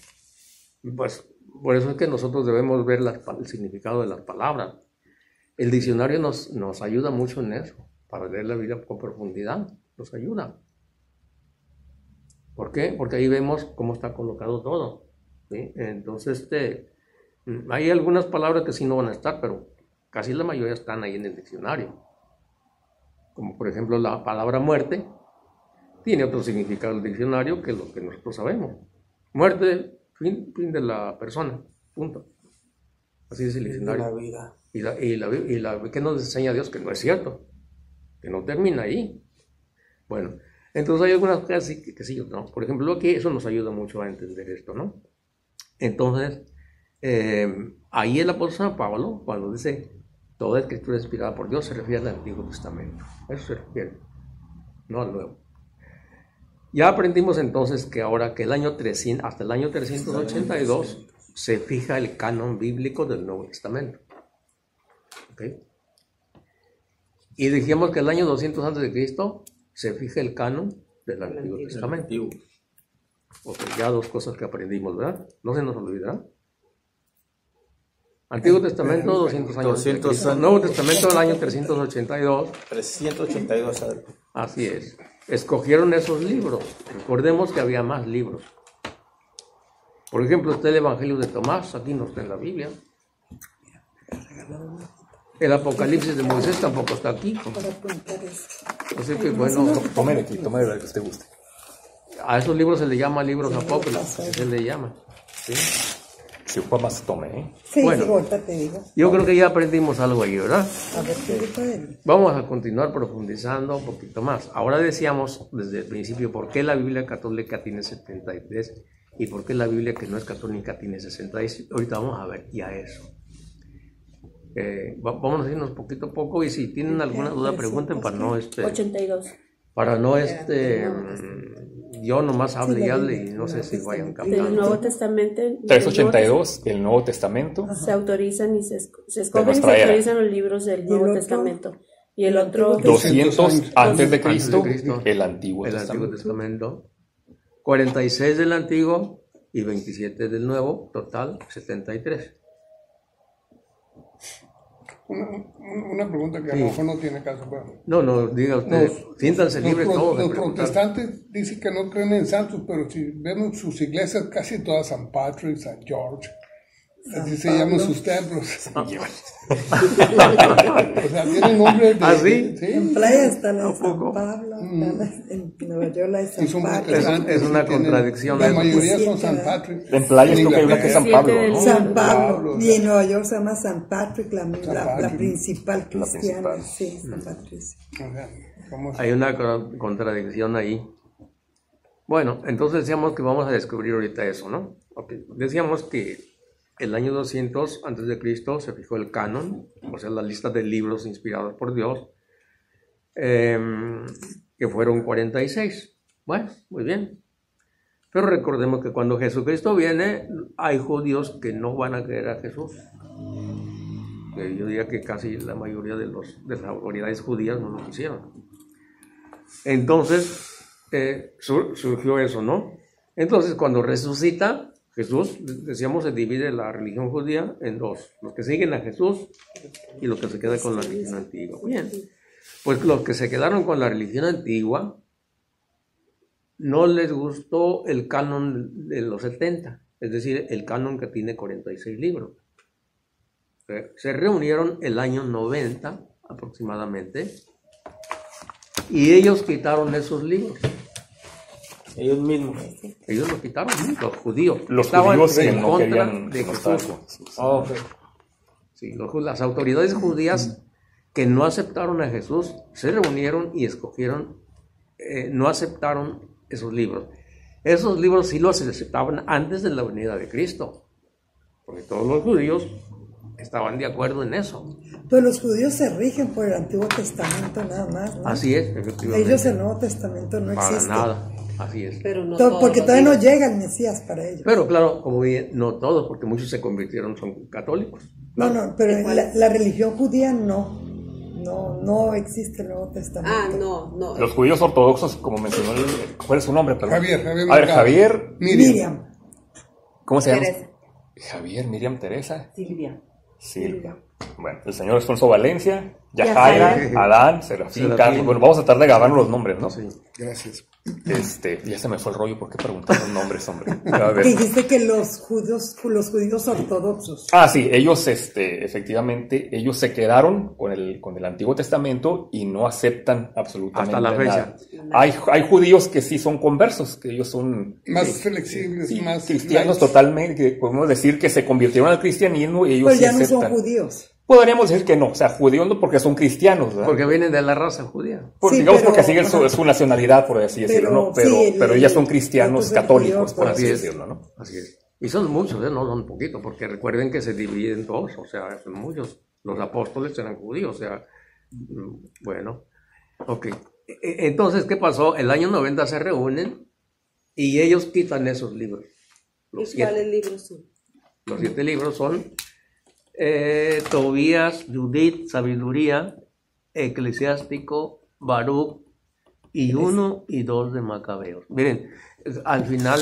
Pues por eso es que nosotros debemos ver el significado de las palabras. El diccionario nos ayuda mucho en eso, para leer la Biblia con profundidad. Nos ayuda. ¿Por qué? Porque ahí vemos cómo está colocado todo, ¿sí? Entonces, hay algunas palabras que sí no van a estar, pero casi la mayoría están ahí en el diccionario. Como por ejemplo la palabra muerte, tiene otro significado en el diccionario que lo que nosotros sabemos. Muerte, fin de la persona, punto. Así es el diccionario. La vida. ¿Qué nos enseña Dios? Que no es cierto, que no termina ahí. Bueno, entonces hay algunas cosas que sí, ¿no? Por ejemplo, aquí eso nos ayuda mucho a entender esto, ¿no? Entonces, ahí el apóstol San Pablo, cuando dice toda escritura inspirada por Dios, se refiere al Antiguo Testamento. A eso se refiere, no al Nuevo. Ya aprendimos entonces que ahora que hasta el año 382 se fija el canon bíblico del Nuevo Testamento. ¿Okay? Y dijimos que el año 200 antes de Cristo se fija el canon del Antiguo Testamento. Okay, ya dos cosas que aprendimos, ¿verdad? No se nos olvidará. Antiguo Testamento, 200 años. 200 años. Nuevo Testamento, el año 382. 382. Así es. Escogieron esos libros. Recordemos que había más libros. Por ejemplo, está el Evangelio de Tomás, aquí no está en la Biblia. El Apocalipsis de Moisés tampoco está aquí. Así que bueno, Tome de la que usted guste. a esos libros se le llama libros apócrifos, se le llama. ¿Sí? Si ocupa más, tome, ¿eh? Sí, Bueno. sí, ahorita te digo. Yo creo que ya aprendimos algo ahí, ¿verdad? A ver, ¿qué dijo él? Vamos a continuar profundizando un poquito más. Ahora decíamos desde el principio por qué la Biblia católica tiene 73 y por qué la Biblia que no es católica tiene 66. Ahorita vamos a ver ya eso. Vamos a irnos poquito a poco y si tienen alguna duda pregunten para no 82. Yo nomás hable y hable y no sé si vayan Del captando. Nuevo Testamento. 382, el Nuevo Testamento. Se autorizan y se escogen y nuestra se era. autorizan los libros del Nuevo otro? Testamento. Y el otro, 200 antes de Antes Cristo, de Cristo. el Antiguo El Antiguo Testamento. Testamento, 46 del Antiguo y 27 del Nuevo, total 73. Una pregunta que a lo mejor no tiene caso. Pero No, diga usted, siéntanse libres todos de los preguntar. protestantes dicen que no creen en santos, pero si vemos sus iglesias, casi todas San Patrick, San George, así se llaman sus templos. O sea, tienen nombres de... ¿Ah, sí? En Playa está la de San poco? Pablo, en Nueva York la de Sí, son San Pablo. protestantes, Es una sí tienen- contradicción La eso. mayoría Sí, son San ¿verdad? Patrick. En Playas creo que hay una que es San Pablo, ¿no? San Pablo. Pablo, Y en Nueva York se llama San Patrick, la Patrick. principal cristiana. principal. Sí, San Patricio. O sea, ¿cómo se- Hay una contradicción ahí. Bueno, entonces decíamos que vamos a descubrir ahorita eso, ¿no? Okay. Decíamos que el año 200 antes de Cristo se fijó el canon, o sea, la lista de libros inspirados por Dios, que fueron 46. Bueno, muy bien. Pero recordemos que cuando Jesucristo viene, hay judíos que no van a creer a Jesús. Yo diría que casi la mayoría de las autoridades judías no lo quisieron. Entonces, surgió eso, ¿no? Entonces, cuando resucita Jesús, decíamos, se divide la religión judía en dos: los que siguen a Jesús y los que se quedan con la religión antigua. Bien, pues los que se quedaron con la religión antigua no les gustó el canon de los 70, es decir, el canon que tiene 46 libros. Se reunieron el año 90 aproximadamente y ellos quitaron esos libros. Ellos mismos. Ellos lo quitaron, los judíos. Los Estaban judíos que en no contra querían de estar Jesús. con Jesús. Ok. Sí, las autoridades judías que no aceptaron a Jesús se reunieron y escogieron, no aceptaron esos libros. Esos libros sí los aceptaban antes de la venida de Cristo, porque todos los judíos estaban de acuerdo en eso. Pero los judíos se rigen por el Antiguo Testamento nada más, ¿no? Así es, efectivamente. Ellos el Nuevo Testamento no Para existe. nada, así es. Pero no Porque todos todavía los no llega el Mesías para ellos. Pero claro, como bien, no todos, porque muchos se convirtieron, son católicos. No, pero la religión judía no existe el Nuevo Testamento. Ah, no. Los judíos ortodoxos, como mencionó, ¿cuál es su nombre? Perdón. Javier. A ver, Javier. Miriam. ¿Cómo se llama? Teresa. Javier, Miriam, Teresa. Silvia. Bueno, el señor Alfonso Valencia, Yajaira, Adán, Serafín, Carlos. Bueno, vamos a tratar de agarrarnos los nombres, ¿no? Sí. Gracias. Ya se me fue el rollo, ¿por qué preguntar los nombres, hombre? A ver. Dijiste que los judíos ortodoxos. Ah, sí, ellos, efectivamente, ellos se quedaron con el Antiguo Testamento y no aceptan absolutamente hasta la fecha. nada. Hay judíos que sí son conversos, que ellos son Más flexibles, sí, más cristianos laicos. totalmente, que podemos decir que se convirtieron al cristianismo y ellos Pero sí ya no aceptan. son judíos. Podríamos decir que no, o sea, judíos no porque son cristianos, ¿verdad? Porque vienen de la raza judía. Sí, Digamos pero- porque siguen su nacionalidad, por así decirlo, ¿no? Pero ellas son cristianos otro católicos, por judío, así Así es. decirlo, ¿no? Así es. Y son muchos, no son poquitos, porque recuerden que se dividen todos, o sea, son muchos. Los apóstoles eran judíos, o sea, bueno, ok. Entonces, ¿qué pasó? El año 90 se reúnen y ellos quitan esos libros. Los ¿Y cuáles 7. libros son? Los 7 libros son Tobías, Judith, Sabiduría, Eclesiástico, Baruch y 1 y 2 de Macabeos. Miren, al final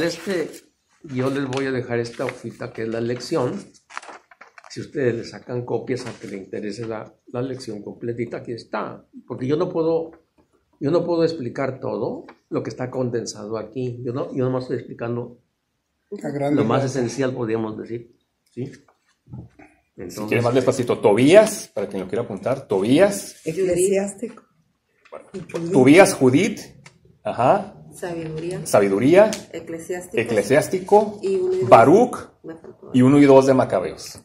yo les voy a dejar esta hojita que es la lección. Si ustedes le sacan copias a que le interese la lección completita, aquí está. Porque yo no puedo explicar todo lo que está condensado aquí. Yo nomás estoy explicando A grandes lo más rasgos. esencial, podríamos decir. ¿Sí? Entonces, Si quieres más despacito, Tobías, para quien lo quiera apuntar, Tobías, Eclesiástico. Tobías, Judith, ajá, Sabiduría, Sabiduría, eclesiástico, Eclesiástico, y 1 y 2. Baruch Me faltó. y 1 y 2 de Macabeos.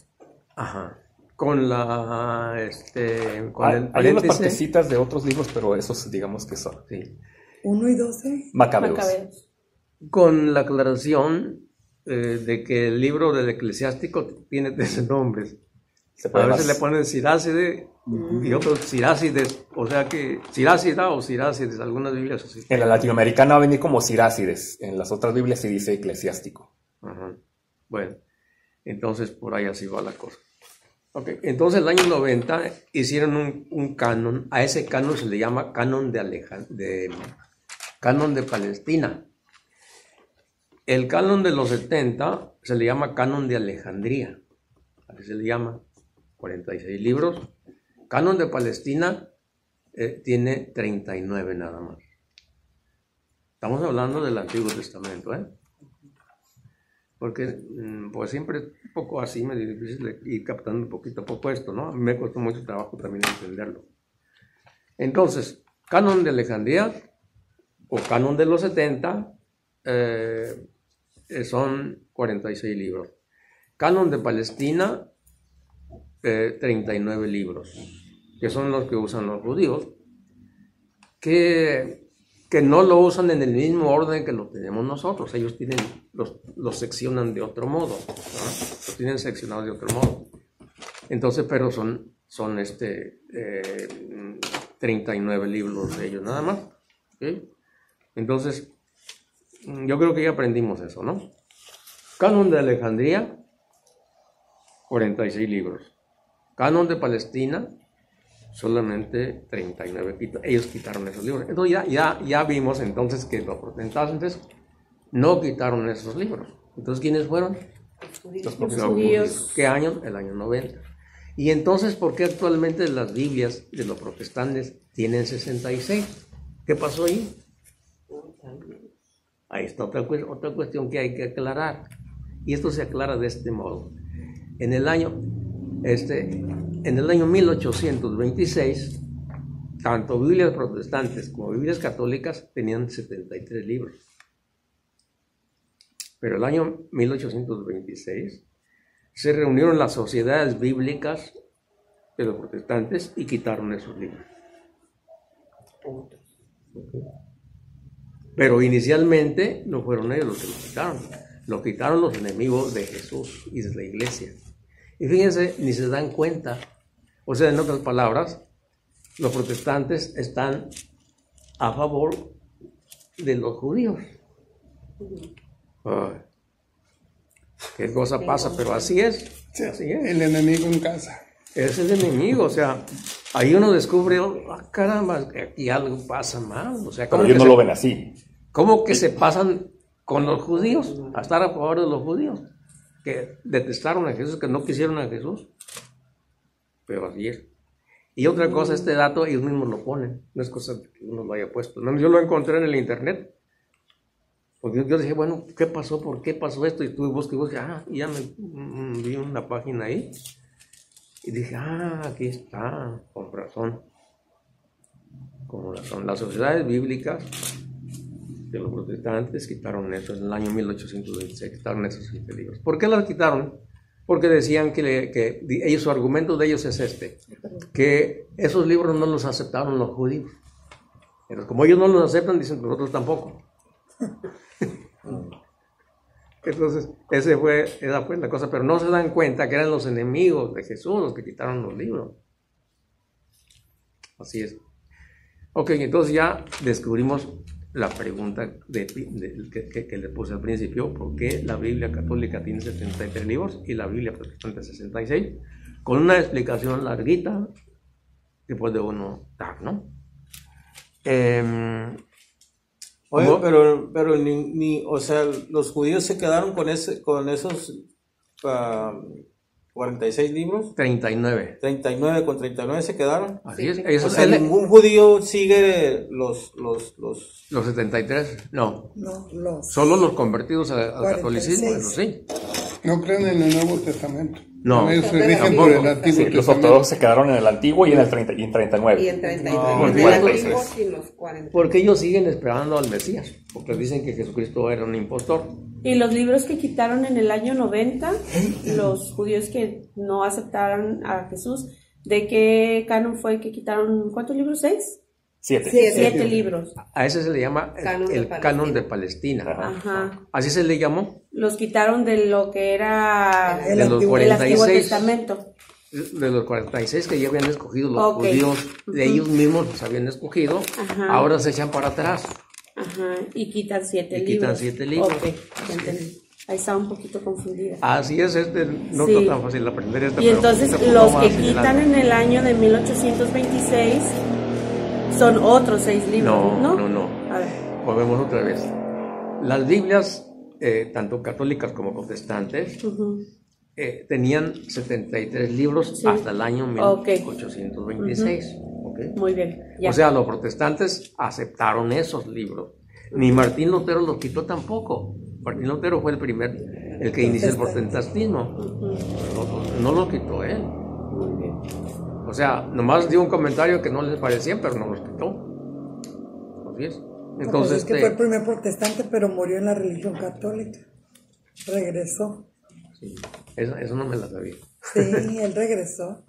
ajá. Con con el Hay unas paréntesis. partecitas de otros libros, pero esos digamos que son. Sí. 1 y 12. Macabeos. Macabeos. Con la aclaración de que el libro del Eclesiástico tiene 13 nombres. Se A puede veces más. le ponen Siráside y otros Sirácides, o sea que Sirácida o Sirácides, algunas Biblias así. En la latinoamericana va a venir como Sirácides, en las otras Biblias se dice eclesiástico. Ajá. Bueno, entonces por ahí así va la cosa. Ok, entonces el año 90 hicieron un canon, a ese canon se le llama canon canon de Palestina. El canon de los 70 se le llama canon de Alejandría, así se le llama, 46 libros. Canon de Palestina tiene 39 nada más. Estamos hablando del Antiguo Testamento, ¿eh? Porque pues siempre un poco así, medio difícil de ir captando poquito a poco esto, ¿no? Me costó mucho trabajo también entenderlo. Entonces, canon de Alejandría o canon de los 70 son 46 libros. Canon de Palestina, 39 libros, que son los que usan los judíos, que no lo usan en el mismo orden que lo tenemos nosotros. Ellos los seccionan de otro modo, ¿no? Los tienen seccionados de otro modo. Entonces, pero son 39 libros de ellos nada más. ¿Okay? Entonces, yo creo que ya aprendimos eso, ¿no? Canon de Alejandría, 46 libros. Canon de Palestina, solamente 39. Ellos quitaron esos libros. Entonces ya vimos entonces que los protestantes no quitaron esos libros. Entonces, ¿quiénes fueron? Los propios Los judíos. ¿Qué año? El año 90. Y entonces, ¿por qué actualmente las Biblias de los protestantes tienen 66? ¿Qué pasó ahí? Ahí está otra cuestión que hay que aclarar. Y esto se aclara de este modo. En el año 1826, tanto Biblias protestantes como Biblias católicas tenían 73 libros. Pero el año 1826 se reunieron las sociedades bíblicas de los protestantes y quitaron esos libros. Pero inicialmente no fueron ellos los que lo quitaron los enemigos de Jesús y de la iglesia. Y fíjense, ni se dan cuenta. O sea, en otras palabras, los protestantes están a favor de los judíos. Qué cosa pasa, pero así es. Así es. El enemigo en casa. Es el enemigo, o sea, ahí uno descubre, caramba, aquí algo pasa mal. O sea, pero ellos no lo ven así. ¿Cómo que se pasan con los judíos a estar a favor de los judíos? Que detestaron a Jesús, que no quisieron a Jesús. Pero así es. Y otra cosa, este dato ellos mismos lo ponen, no es cosa que uno lo haya puesto. No, yo lo encontré en el internet. Porque yo dije, bueno, ¿qué pasó? ¿Por qué pasó esto? Y tuve busque y busque, y ya me vi una página ahí. Y dije, aquí está, con razón. Como son las sociedades bíblicas de los protestantes quitaron eso en el año 1826, quitaron esos 7 libros. ¿Por qué las quitaron? Porque decían que ellos, su argumento de ellos es que esos libros no los aceptaron los judíos. Pero como ellos no los aceptan, dicen que nosotros tampoco. Entonces, esa fue la cosa, pero no se dan cuenta que eran los enemigos de Jesús los que quitaron los libros. Así es. Ok, entonces ya descubrimos la pregunta que le puse al principio: ¿por qué la Biblia católica tiene 73 libros y la Biblia protestante 66? Con una explicación larguita que puede uno dar, ¿no? Oye, pero o sea, los judíos se quedaron con esos 46 libros. 39. 39 con 39 se quedaron. Así es. O sea, ningún judío sigue los 73, no. No, solo los convertidos al catolicismo, eso sí. No creen en el Nuevo Testamento. No, ellos se rigen por el Antiguo Sí, los ortodoxos se quedaron en el Antiguo y en el 39. Y en 39. No, en el Antiguo y los 40. Porque ellos siguen esperando al Mesías, porque dicen que Jesucristo era un impostor. Y los libros que quitaron en el año 90, los judíos que no aceptaron a Jesús, ¿de qué canon fue que quitaron? ¿Cuántos libros? ¿6? 7. 7 libros. A ese se le llama el canon de Palestina. Ajá. Así se le llamó. Los quitaron de lo que era De los el 46. Antiguo Testamento. De los 46 que ya habían escogido los judíos, de ellos mismos los habían escogido, ahora se echan para atrás. Ajá, y quitan 7 libros. Quitan 7 libros. Ok, ya entendí. Ahí estaba un poquito confundida. Así es, no Sí. está tan fácil aprender esto. Y entonces los que quitan en el año de 1826 son otros 6 libros, No. A ver. Volvemos otra vez. Las Biblias, tanto católicas como protestantes, tenían 73 libros hasta el año 1826. ¿Okay? Muy bien. Ya. O sea, los protestantes aceptaron esos libros. Ni Martín Lutero los quitó tampoco. Martín Lutero fue el que inició el protestantismo. No lo quitó él. Muy bien. O sea, nomás dio un comentario que no les parecía, pero no los quitó. Así es. Entonces, es que fue el primer protestante, pero murió en la religión católica. Regresó. Sí, eso no me la sabía. Sí, él regresó.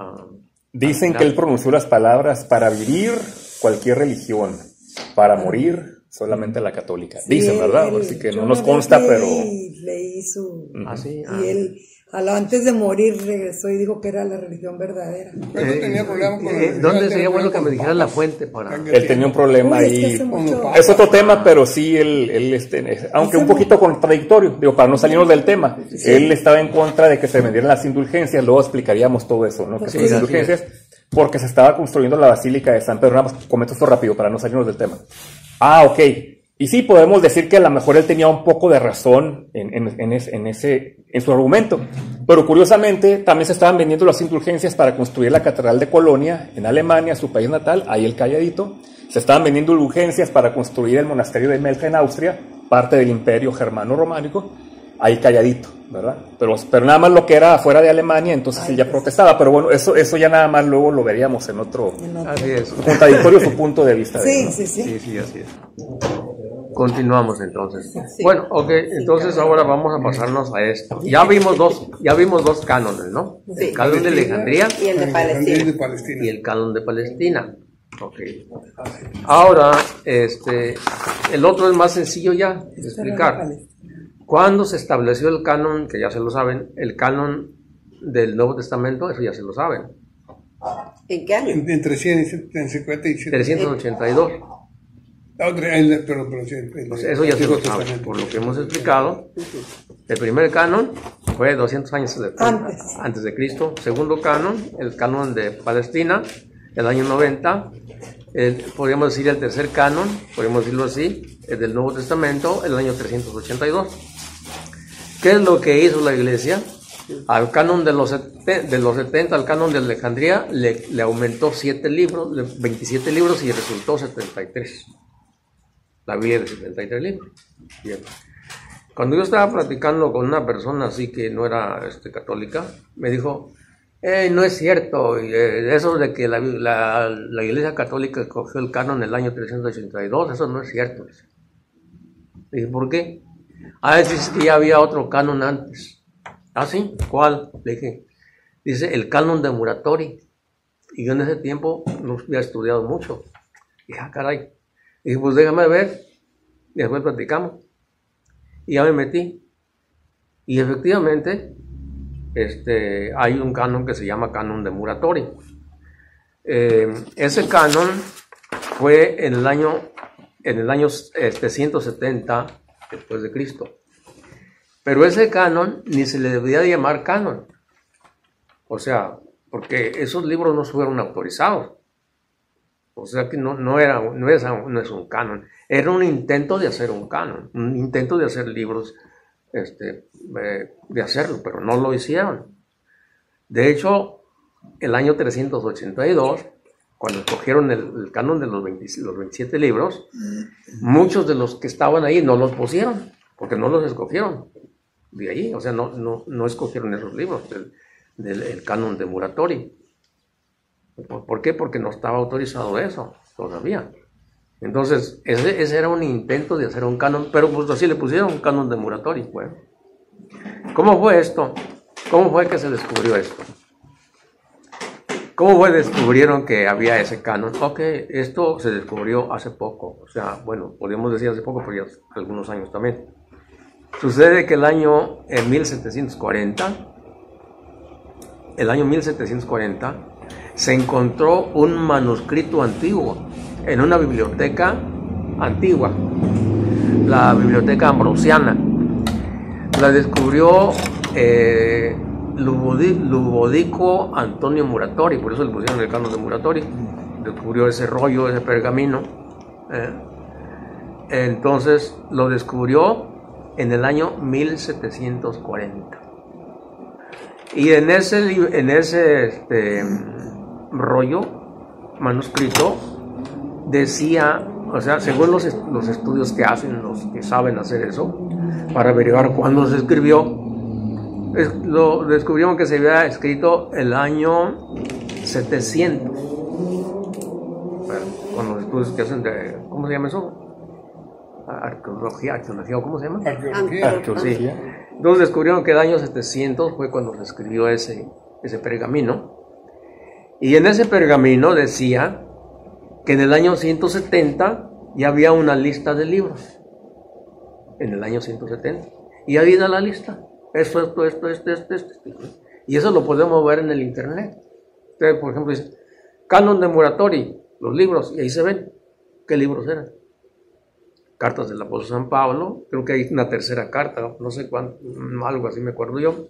Dicen que él pronunció las palabras: para vivir cualquier religión, para morir solamente la católica. Sí, Dicen, ¿verdad? Así que no nos consta, pero... Leí su... Sí. Y él, antes de morir, regresó y dijo que era la religión verdadera. Pero no tenía problema con la ¿Dónde sería bueno que me dijeras la fuente para...? Él tenía un problema Es que ahí. hace mucho- Es otro tema, pero sí, aunque un poquito contradictorio, digo, para no salirnos del tema. Él estaba en contra de que se vendieran las indulgencias, luego explicaríamos todo eso, ¿no? Que son las indulgencias, porque se estaba construyendo la Basílica de San Pedro. Nada más comento esto rápido para no salirnos del tema. Ok. Y sí, podemos decir que a lo mejor él tenía un poco de razón en su argumento. Pero curiosamente, también se estaban vendiendo las indulgencias para construir la Catedral de Colonia en Alemania, su país natal, ahí el calladito. Se estaban vendiendo indulgencias para construir el monasterio de Melcha en Austria, parte del Imperio Germano-Románico, ahí calladito, ¿verdad? Pero nada más lo que era fuera de Alemania, entonces él ya protestaba. Pero bueno, eso ya nada más luego lo veríamos en otro... Así es. Contradictorio su punto de vista. Sí, ¿no? sí. Sí, así es. Continuamos entonces. Bueno, ok, entonces ahora vamos a pasarnos a esto. Ya vimos dos cánones, ¿no? Sí. El canon de Alejandría Y el de Palestina. y el canon de Palestina. Ok. Ahora, el otro es más sencillo ya de explicar. ¿Cuándo se estableció el canon? Que ya se lo saben, el canon del Nuevo Testamento, eso ya se lo saben. ¿En qué año? Entre 100 y 57. 382. Pero Pues eso ya se lo saben, por lo que hemos explicado. El primer canon fue 200 años antes de Cristo. Segundo canon, el canon de Palestina, el año 90. Podríamos decir el tercer canon, podríamos decirlo así, el del Nuevo Testamento, el año 382. ¿Qué es lo que hizo la iglesia? Al canon de los 70, al canon de Alejandría, le aumentó 7 libros, 27 libros y resultó 73. La Biblia de 73 libros. Bien. Cuando yo estaba platicando con una persona así que no era católica, me dijo, no es cierto, eso de que la Iglesia Católica cogió el canon en el año 382, eso no es cierto. Le dije, ¿por qué? Es que ya había otro canon antes. ¿Ah, sí? ¿Cuál? Le dije, dice el canon de Muratori. Y yo en ese tiempo no había estudiado mucho. Y dije, caray. Y dije, pues déjame ver. Y después platicamos. Y ya me metí. Y efectivamente, hay un canon que se llama canon de Muratori. Ese canon fue en el año 170 después de Cristo. Pero ese canon ni se le debía llamar canon. O sea, porque esos libros no fueron autorizados. O sea que no es un canon. Era un intento de hacer un canon. Un intento de hacer libros, de hacerlo, pero no lo hicieron. De hecho, el año 382, cuando escogieron el canon de los 27 libros, muchos de los que estaban ahí no los pusieron, porque no los escogieron de ahí. O sea, no escogieron esos libros del canon de Muratori. ¿Por qué? Porque no estaba autorizado eso todavía. Entonces, ese era un intento de hacer un canon, pero pues así le pusieron un canon de Muratori. Bueno, ¿cómo fue esto? ¿Cómo fue que se descubrió esto? ¿Cómo fue que descubrieron que había ese canon? Ok, esto se descubrió hace poco. O sea, bueno, podríamos decir hace poco, pero ya algunos años también. Sucede que el año 1740, se encontró un manuscrito antiguo en una biblioteca antigua, la biblioteca ambrosiana. La descubrió Ludovico Antonio Muratori, por eso le pusieron el canon de Muratori. Descubrió ese rollo, ese pergamino. Entonces lo descubrió en el año 1740. Y en ese rollo, manuscrito, decía, o sea, según los estudios que hacen, los que saben hacer eso, para averiguar cuándo se escribió, lo descubrieron que se había escrito el año 700. Bueno, con los estudios que hacen de, ¿cómo se llama eso? Arqueología, ¿cómo se llama? Arqueología. Entonces descubrieron que el año 700 fue cuando se escribió ese pergamino. Y en ese pergamino decía que en el año 170 ya había una lista de libros. En el año 170. Y ahí da la lista. Esto. Y eso lo podemos ver en el internet. Ustedes, por ejemplo, dicen, canon de Muratori, los libros, y ahí se ven qué libros eran. Cartas del apóstol San Pablo, creo que hay una tercera carta, no sé cuánto, algo así me acuerdo yo.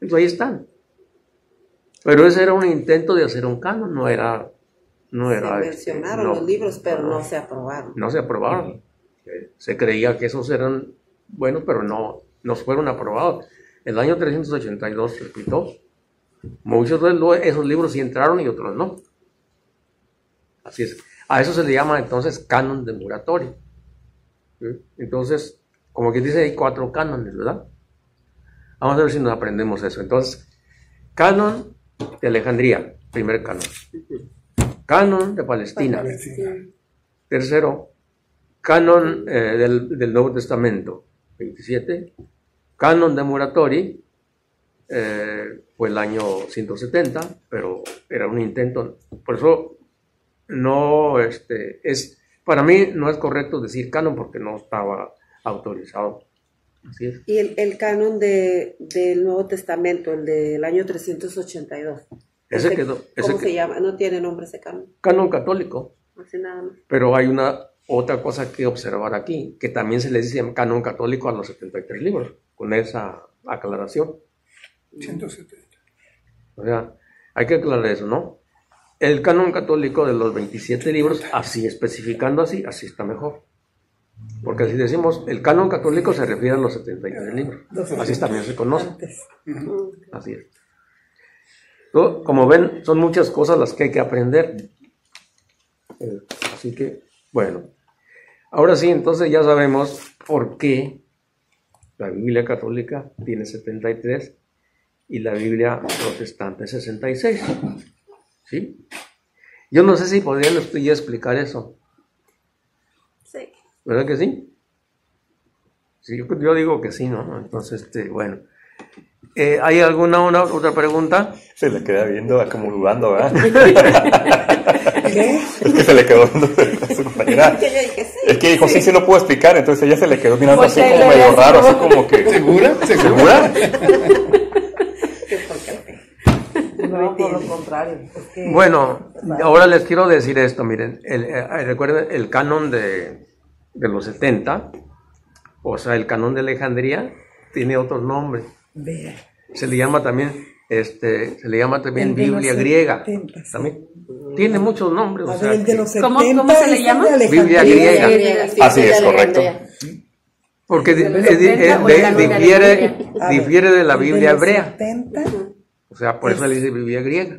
Entonces ahí están. Pero ese era un intento de hacer un canon, no era. Se mencionaron los libros, pero no se aprobaron. No se aprobaron. Se creía que esos eran buenos, pero no fueron aprobados. El año 382 se escrito. Muchos de esos libros sí entraron y otros no. Así es. A eso se le llama entonces canon de Muratori. Entonces, como que dice, hay 4 cánones, ¿verdad? Vamos a ver si nos aprendemos eso. Entonces, canon de Alejandría, primer canon. Canon de Palestina. Tercero, canon del Nuevo Testamento, 27. Canon de Muratori, fue el año 170, pero era un intento. Por eso no, para mí no es correcto decir canon porque no estaba autorizado. Así es. Y el canon del Nuevo Testamento, el del año 382. Ese quedó. ¿Cómo se llama? No tiene nombre ese canon. Canon católico. Así nada más. Pero hay otra cosa que observar aquí, que también se le dice canon católico a los 73 libros, con esa aclaración. 170. O sea, hay que aclarar eso, ¿no? El canon católico de los 27 libros, así especificando así está mejor. Porque si decimos, el canon católico se refiere a los 73 libros. Así también se conoce. Así es. Como ven, son muchas cosas las que hay que aprender. Así que, bueno. Ahora sí, entonces ya sabemos por qué la Biblia católica tiene 73 y la Biblia protestante 66. ¿Sí? Yo no sé si podrían ustedes explicar eso. Sí. ¿Verdad que sí? Sí, yo digo que sí, ¿no? Entonces, bueno. ¿Hay alguna otra pregunta? Se le queda viendo como dudando, ¿verdad? ¿Qué? Es que se le quedó viendo a su compañera. Es que dijo, sí lo puedo explicar. Entonces ella se le quedó mirando así como medio raro, así como que... ¿Segura? ¿Segura? No, por lo contrario. Es que, Bueno, ahora les quiero decir esto, miren, recuerden el canon de los 70, o sea, el canon de Alejandría, tiene otros nombres. vea, Se le llama también, El de Biblia los griega. 70, sí. También tiene muchos nombres. a O sea, ver, el de los 70 ¿Cómo se le es el llama? de Alejandría. Biblia griega. Así es, correcto. porque A ver, difiere de la el Biblia los hebrea. 70, O sea, por eso le dice Biblia griega.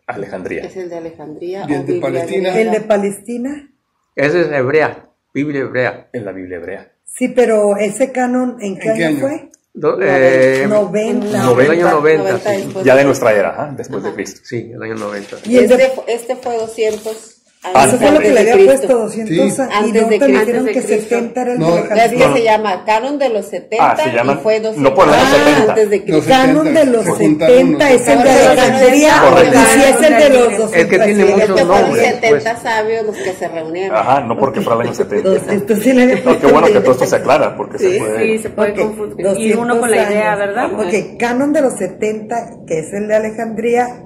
Alejandría. Es el de Alejandría. ¿Y el o de Biblia Palestina? griega. el de Palestina. Esa es hebrea, Biblia hebrea. En la Biblia hebrea. Sí, pero ese canon, ¿en qué ¿En qué año año? fue? 90. El año 90, sí. después Ya de nuestra era, después de Cristo. Sí, el año 90. Y el de, Este fue 200 eso fue lo que le había Cristo. puesto 200 Sí. y Antes no de te Cristo. dijeron que Antes de 70 era el No, de Es que Alejandría. se llama canon de los 70 se llama- y fue 200 no por el año 70. antes de Cristo. Los Canon 70, de los se juntaron 70 es el de Correcto. Alejandría Correcto. y si es el de los 200. Es que tiene Es muchos que fueron nombres, 70 pues. sabios los que se reunieron. Ajá, no porque fuera el año 70. Entonces sí le había No, puesto qué bueno que todo esto se aclara, porque se Sí, puede... se puede Ok, confundir uno con la 200 idea, años. ¿verdad? Ok, canon de los 70, que es el de Alejandría,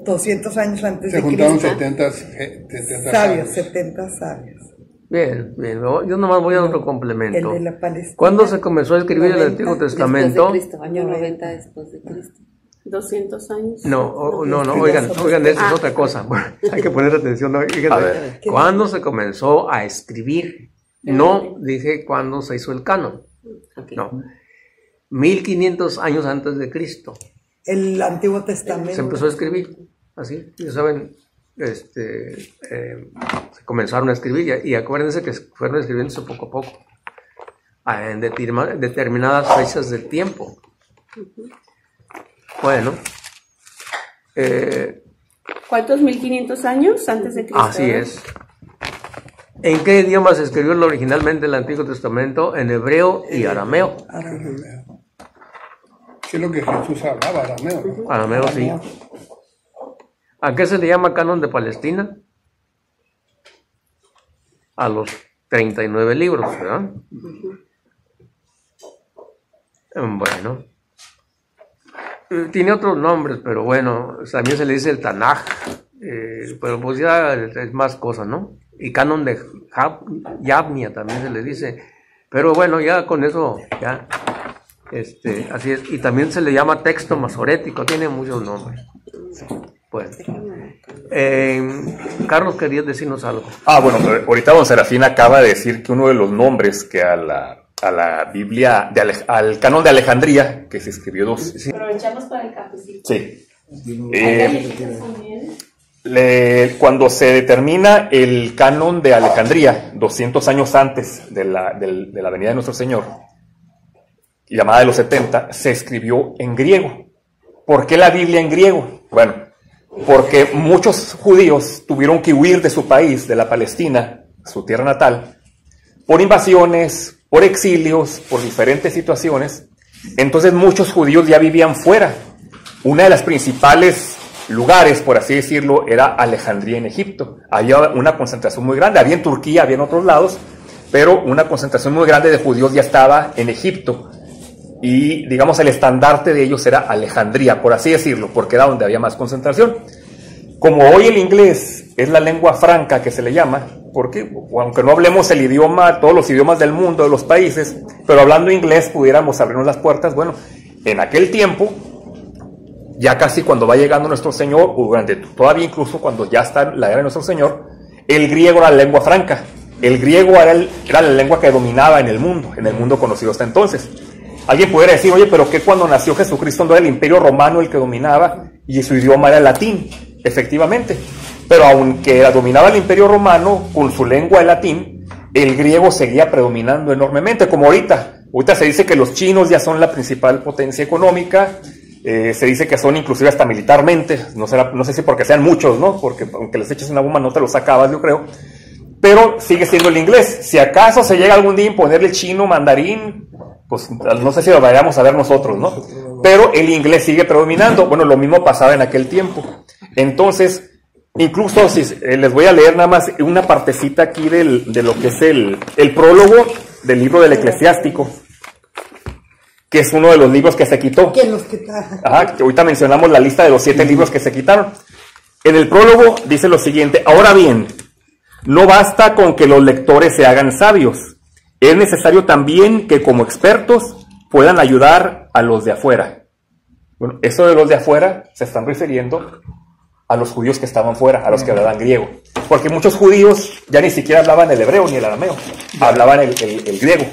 200 años antes Se de juntaron Cristo. 70 Sabios, 70 sabios. Bien, yo nomás voy a otro El complemento. de la Palestina. ¿Cuándo se comenzó a escribir el 90 Antiguo Después Testamento? de Cristo, año 90 después de Cristo. 200 años. No, oigan, esa es otra cosa. Bueno, hay que poner atención. ¿no? Fíjense, A ver. ¿cuándo se comenzó a escribir? No dije cuándo se hizo el canon. No. 1500 años antes de Cristo El Antiguo Testamento. se empezó a escribir. Así, ya saben, se comenzaron a escribir y acuérdense que fueron escribiéndose poco a poco en determinadas fechas del tiempo. Bueno, ¿Cuántos 1500 años antes de Cristo? así es. ¿En qué idioma se escribió originalmente el Antiguo Testamento? En hebreo y arameo. ¿Qué es lo que Jesús hablaba? Arameo, ¿no? Arameo, sí. ¿A qué se le llama canon de Palestina? A los 39 libros, ¿verdad? Bueno. Tiene otros nombres, pero bueno, también se le dice el Tanaj, pero pues ya es más cosas, ¿no? Y canon de Yavnia también se le dice, pero bueno, ya con eso, ya, así es. Y también se le llama texto masorético, tiene muchos nombres. Bueno, Carlos, querías decirnos algo. Bueno, ahorita don Serafín acaba de decir que uno de los nombres que a la Biblia, al canon de Alejandría, que se escribió Aprovechamos para el cafecito. Sí. Cuando se determina el canon de Alejandría, 200 años antes de la venida de nuestro Señor, llamada de los 70, se escribió en griego. ¿Por qué la Biblia en griego? Bueno, porque muchos judíos tuvieron que huir de su país, de la Palestina, su tierra natal, por invasiones, por exilios, por diferentes situaciones. Entonces muchos judíos ya vivían fuera. Una de las principales lugares, por así decirlo, era Alejandría en Egipto. Había una concentración muy grande, había en Turquía, había en otros lados, pero una concentración muy grande de judíos ya estaba en Egipto. Y digamos el estandarte de ellos era Alejandría, por así decirlo, porque era donde había más concentración. Como hoy el inglés es la lengua franca que se le llama, porque aunque no hablemos el idioma, todos los idiomas del mundo, de los países, pero hablando inglés pudiéramos abrirnos las puertas. Bueno, en aquel tiempo, ya casi cuando va llegando nuestro Señor, o durante todavía incluso cuando ya está la era de nuestro Señor, el griego era la lengua franca. El griego era la lengua que dominaba en el mundo conocido hasta entonces. Alguien pudiera decir, oye, pero ¿qué cuando nació Jesucristo no era el imperio romano el que dominaba y su idioma era el latín? Efectivamente. Pero aunque dominaba el imperio romano con su lengua el latín, el griego seguía predominando enormemente, como ahorita. Ahorita se dice que los chinos ya son la principal potencia económica, se dice que son inclusive hasta militarmente, no sé si porque sean muchos, ¿no? Porque aunque les eches una bomba no te los sacabas, yo creo. Pero sigue siendo el inglés. Si acaso se llega algún día a imponerle el chino, mandarín, pues no sé si lo vayamos a ver nosotros, ¿no? Pero el inglés sigue predominando. Bueno, lo mismo pasaba en aquel tiempo. Entonces, incluso si les voy a leer nada más una partecita aquí de lo que es el prólogo del libro del Eclesiástico, que es uno de los libros que se quitó. ¿Quién los quita? Ajá, que ahorita mencionamos la lista de los 7 libros que se quitaron. En el prólogo dice lo siguiente: ahora bien, no basta con que los lectores se hagan sabios. Es necesario también que como expertos puedan ayudar a los de afuera. Bueno, eso de los de afuera se están refiriendo a los judíos que estaban fuera, a los que hablaban griego. Porque muchos judíos ya ni siquiera hablaban el hebreo ni el arameo, hablaban el griego.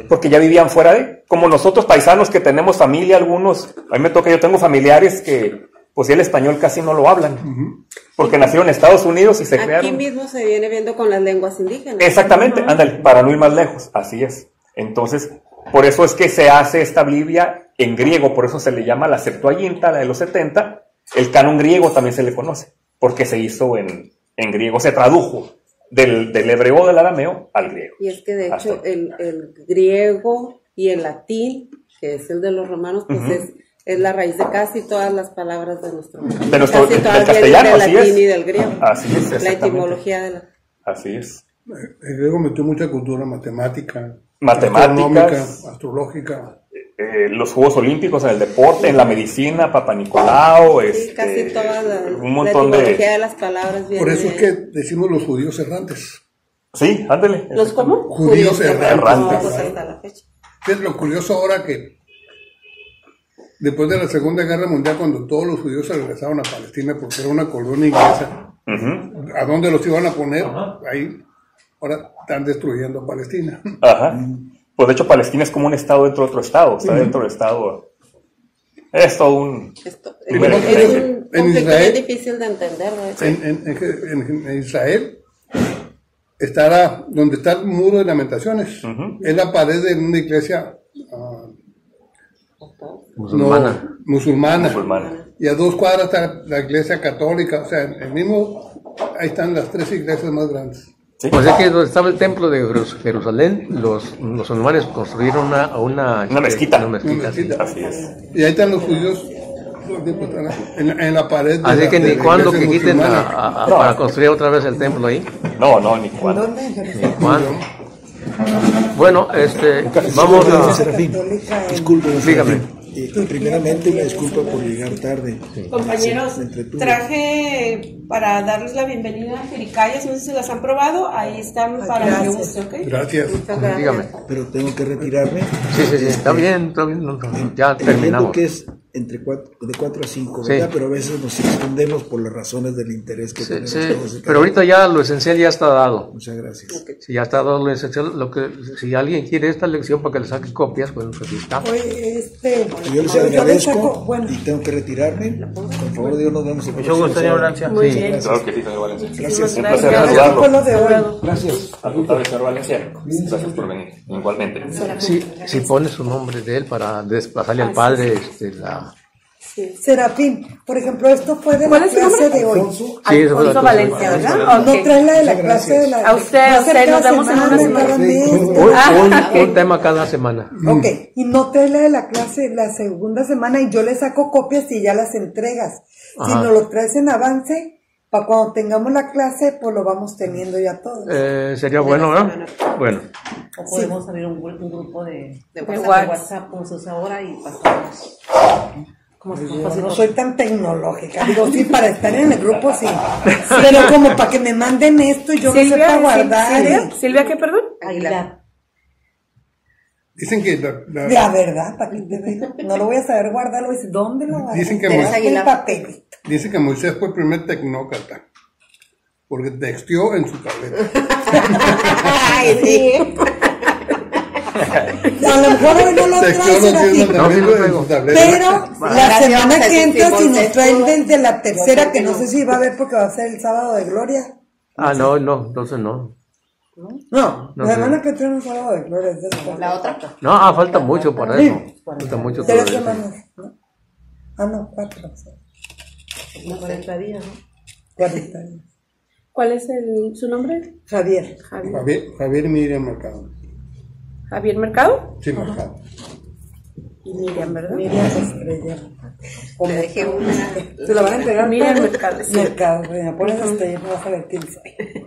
Porque ya vivían fuera de, como nosotros paisanos que tenemos familia, algunos, a mí me toca, yo tengo familiares que pues el español casi no lo hablan, porque nacieron en Estados Unidos y se crearon. Aquí mismo se viene viendo con las lenguas indígenas. Exactamente, ándale, para no ir más lejos, así es. Entonces, por eso es que se hace esta Biblia en griego, por eso se le llama la Septuaginta, la de los 70, el canon griego también se le conoce, porque se hizo en griego, se tradujo del hebreo del arameo al griego. Y es que de hecho el griego y el latín, que es el de los romanos, pues es la raíz de casi todas las palabras de nuestro del castellano, del así latín es. y del griego. Así es, la etimología de la... Así es. El griego metió mucha cultura matemática, matemáticas, astrológica. Los Juegos Olímpicos, en el deporte, en la medicina, Papa Nicolau, sí, casi toda un montón la etimología de las palabras viene. Por eso es que decimos los judíos errantes. Sí, ándale. ¿Los cómo? Judíos errantes. Pues hasta la fecha. Es lo curioso ahora que después de la Segunda Guerra Mundial, cuando todos los judíos se regresaron a Palestina porque era una colonia inglesa, ¿a dónde los iban a poner? Ahí. Ahora están destruyendo Palestina. Ajá. Pues de hecho Palestina es como un estado dentro de otro estado, está dentro del estado. Es todo un... es un conflicto difícil de entender, ¿no? En Israel estará donde está el muro de lamentaciones. Es la pared de una iglesia musulmana. Y a 2 cuadras está la iglesia católica. O sea, el mismo, ahí están las 3 iglesias más grandes. ¿Sí? Pues es que donde estaba el templo de Jerusalén, los musulmanes construyeron una mezquita. Una mezquita. Sí. Así es. Y ahí están los judíos en la pared. Así que ni cuando que quiten para construir otra vez el templo ahí. No, ni cuando. Ni cuando. Bueno, vamos a... Serafín, disculpe, dígame. Primeramente una disculpa por llegar tarde. Compañeros, traje para darles la bienvenida a jericayas, no sé si las han probado, ahí están para que guste, ¿ok? Gracias. Dígame. Pero tengo que retirarme. Sí, está bien, ya terminamos. Que es de 4 a 5, ¿verdad? Sí. Pero a veces nos extendemos por las razones del interés que tenemos. Sí, pero ahorita ya lo esencial ya está dado. Muchas gracias. Okay. Si ya está dado lo esencial, si alguien quiere esta lección para que le saque copias, pues aquí está. Yo les agradezco y tengo que retirarme. Por favor, Dios, nos vemos. Mucho gusto, señor Valencia. Muy bien. Claro que sí, señor Valencia. Gracias. Un placer saludarlo. Gracias. Señor Valencia. Gracias por venir. Igualmente. Si pone su nombre de él para desplazarle al padre Sí. Serafín, por ejemplo, esto fue de la ¿Cuál es su clase nombre? de hoy. Alfonso. Sí, eso fue Alfonso la Valencia, cosa. ¿verdad? No Ok. trae la de la Muchas clase de la... A usted, va ser nos cada vemos en una semana. cada mes. Un tema cada semana. Ok, y no trae la de la clase la segunda semana y yo le saco copias y ya las entregas. Si Ajá. nos lo traes en avance, para cuando tengamos la clase, pues lo vamos teniendo ya todo. Sería bueno, ¿verdad? Bueno. O podemos abrir un grupo de WhatsApp. WhatsApp como se usa ahora y pasamos. Como si Yo no soy tan tecnológica. Digo, sí, para estar en el grupo, sí. Pero como para que me manden esto y yo no sepa guardar. Silvia, ¿qué, perdón? Aguilar. Dicen que La verdad, para que te digo. No lo voy a saber guardarlo. Dice, ¿dónde lo guardo? Dicen que Teresa Moisés- Aguilar. Papel. dice que Moisés fue el primer tecnócrata, porque texteó en su tableta. Ay, sí. A lo mejor hoy no lo Texteó traes, lo que es Serafín. la tableta en su tableta. Pero la semana que entra, si nos traen desde la tercera, que no sé si va a haber porque va a ser el sábado de gloria. Ah, no, entonces no. No, No la sé. semana que entra no es sábado de gloria. Es después. La otra. No, falta mucho para eso. Falta mucho 3 todavía. semanas, ¿no? Ah, no, 4. Unos 40 días, ¿no? 40 días. ¿Cuál es su nombre? Javier. Javier Miriam Mercado. Javier Mercado Sí, Mercado. y Miriam, ¿verdad? Miriam Estrella. Le dejé una. ¿Te la van a entregar? Miriam Pedro? Mercado, sí. Mercado, me pones hasta ahí, no vas a ver quién soy.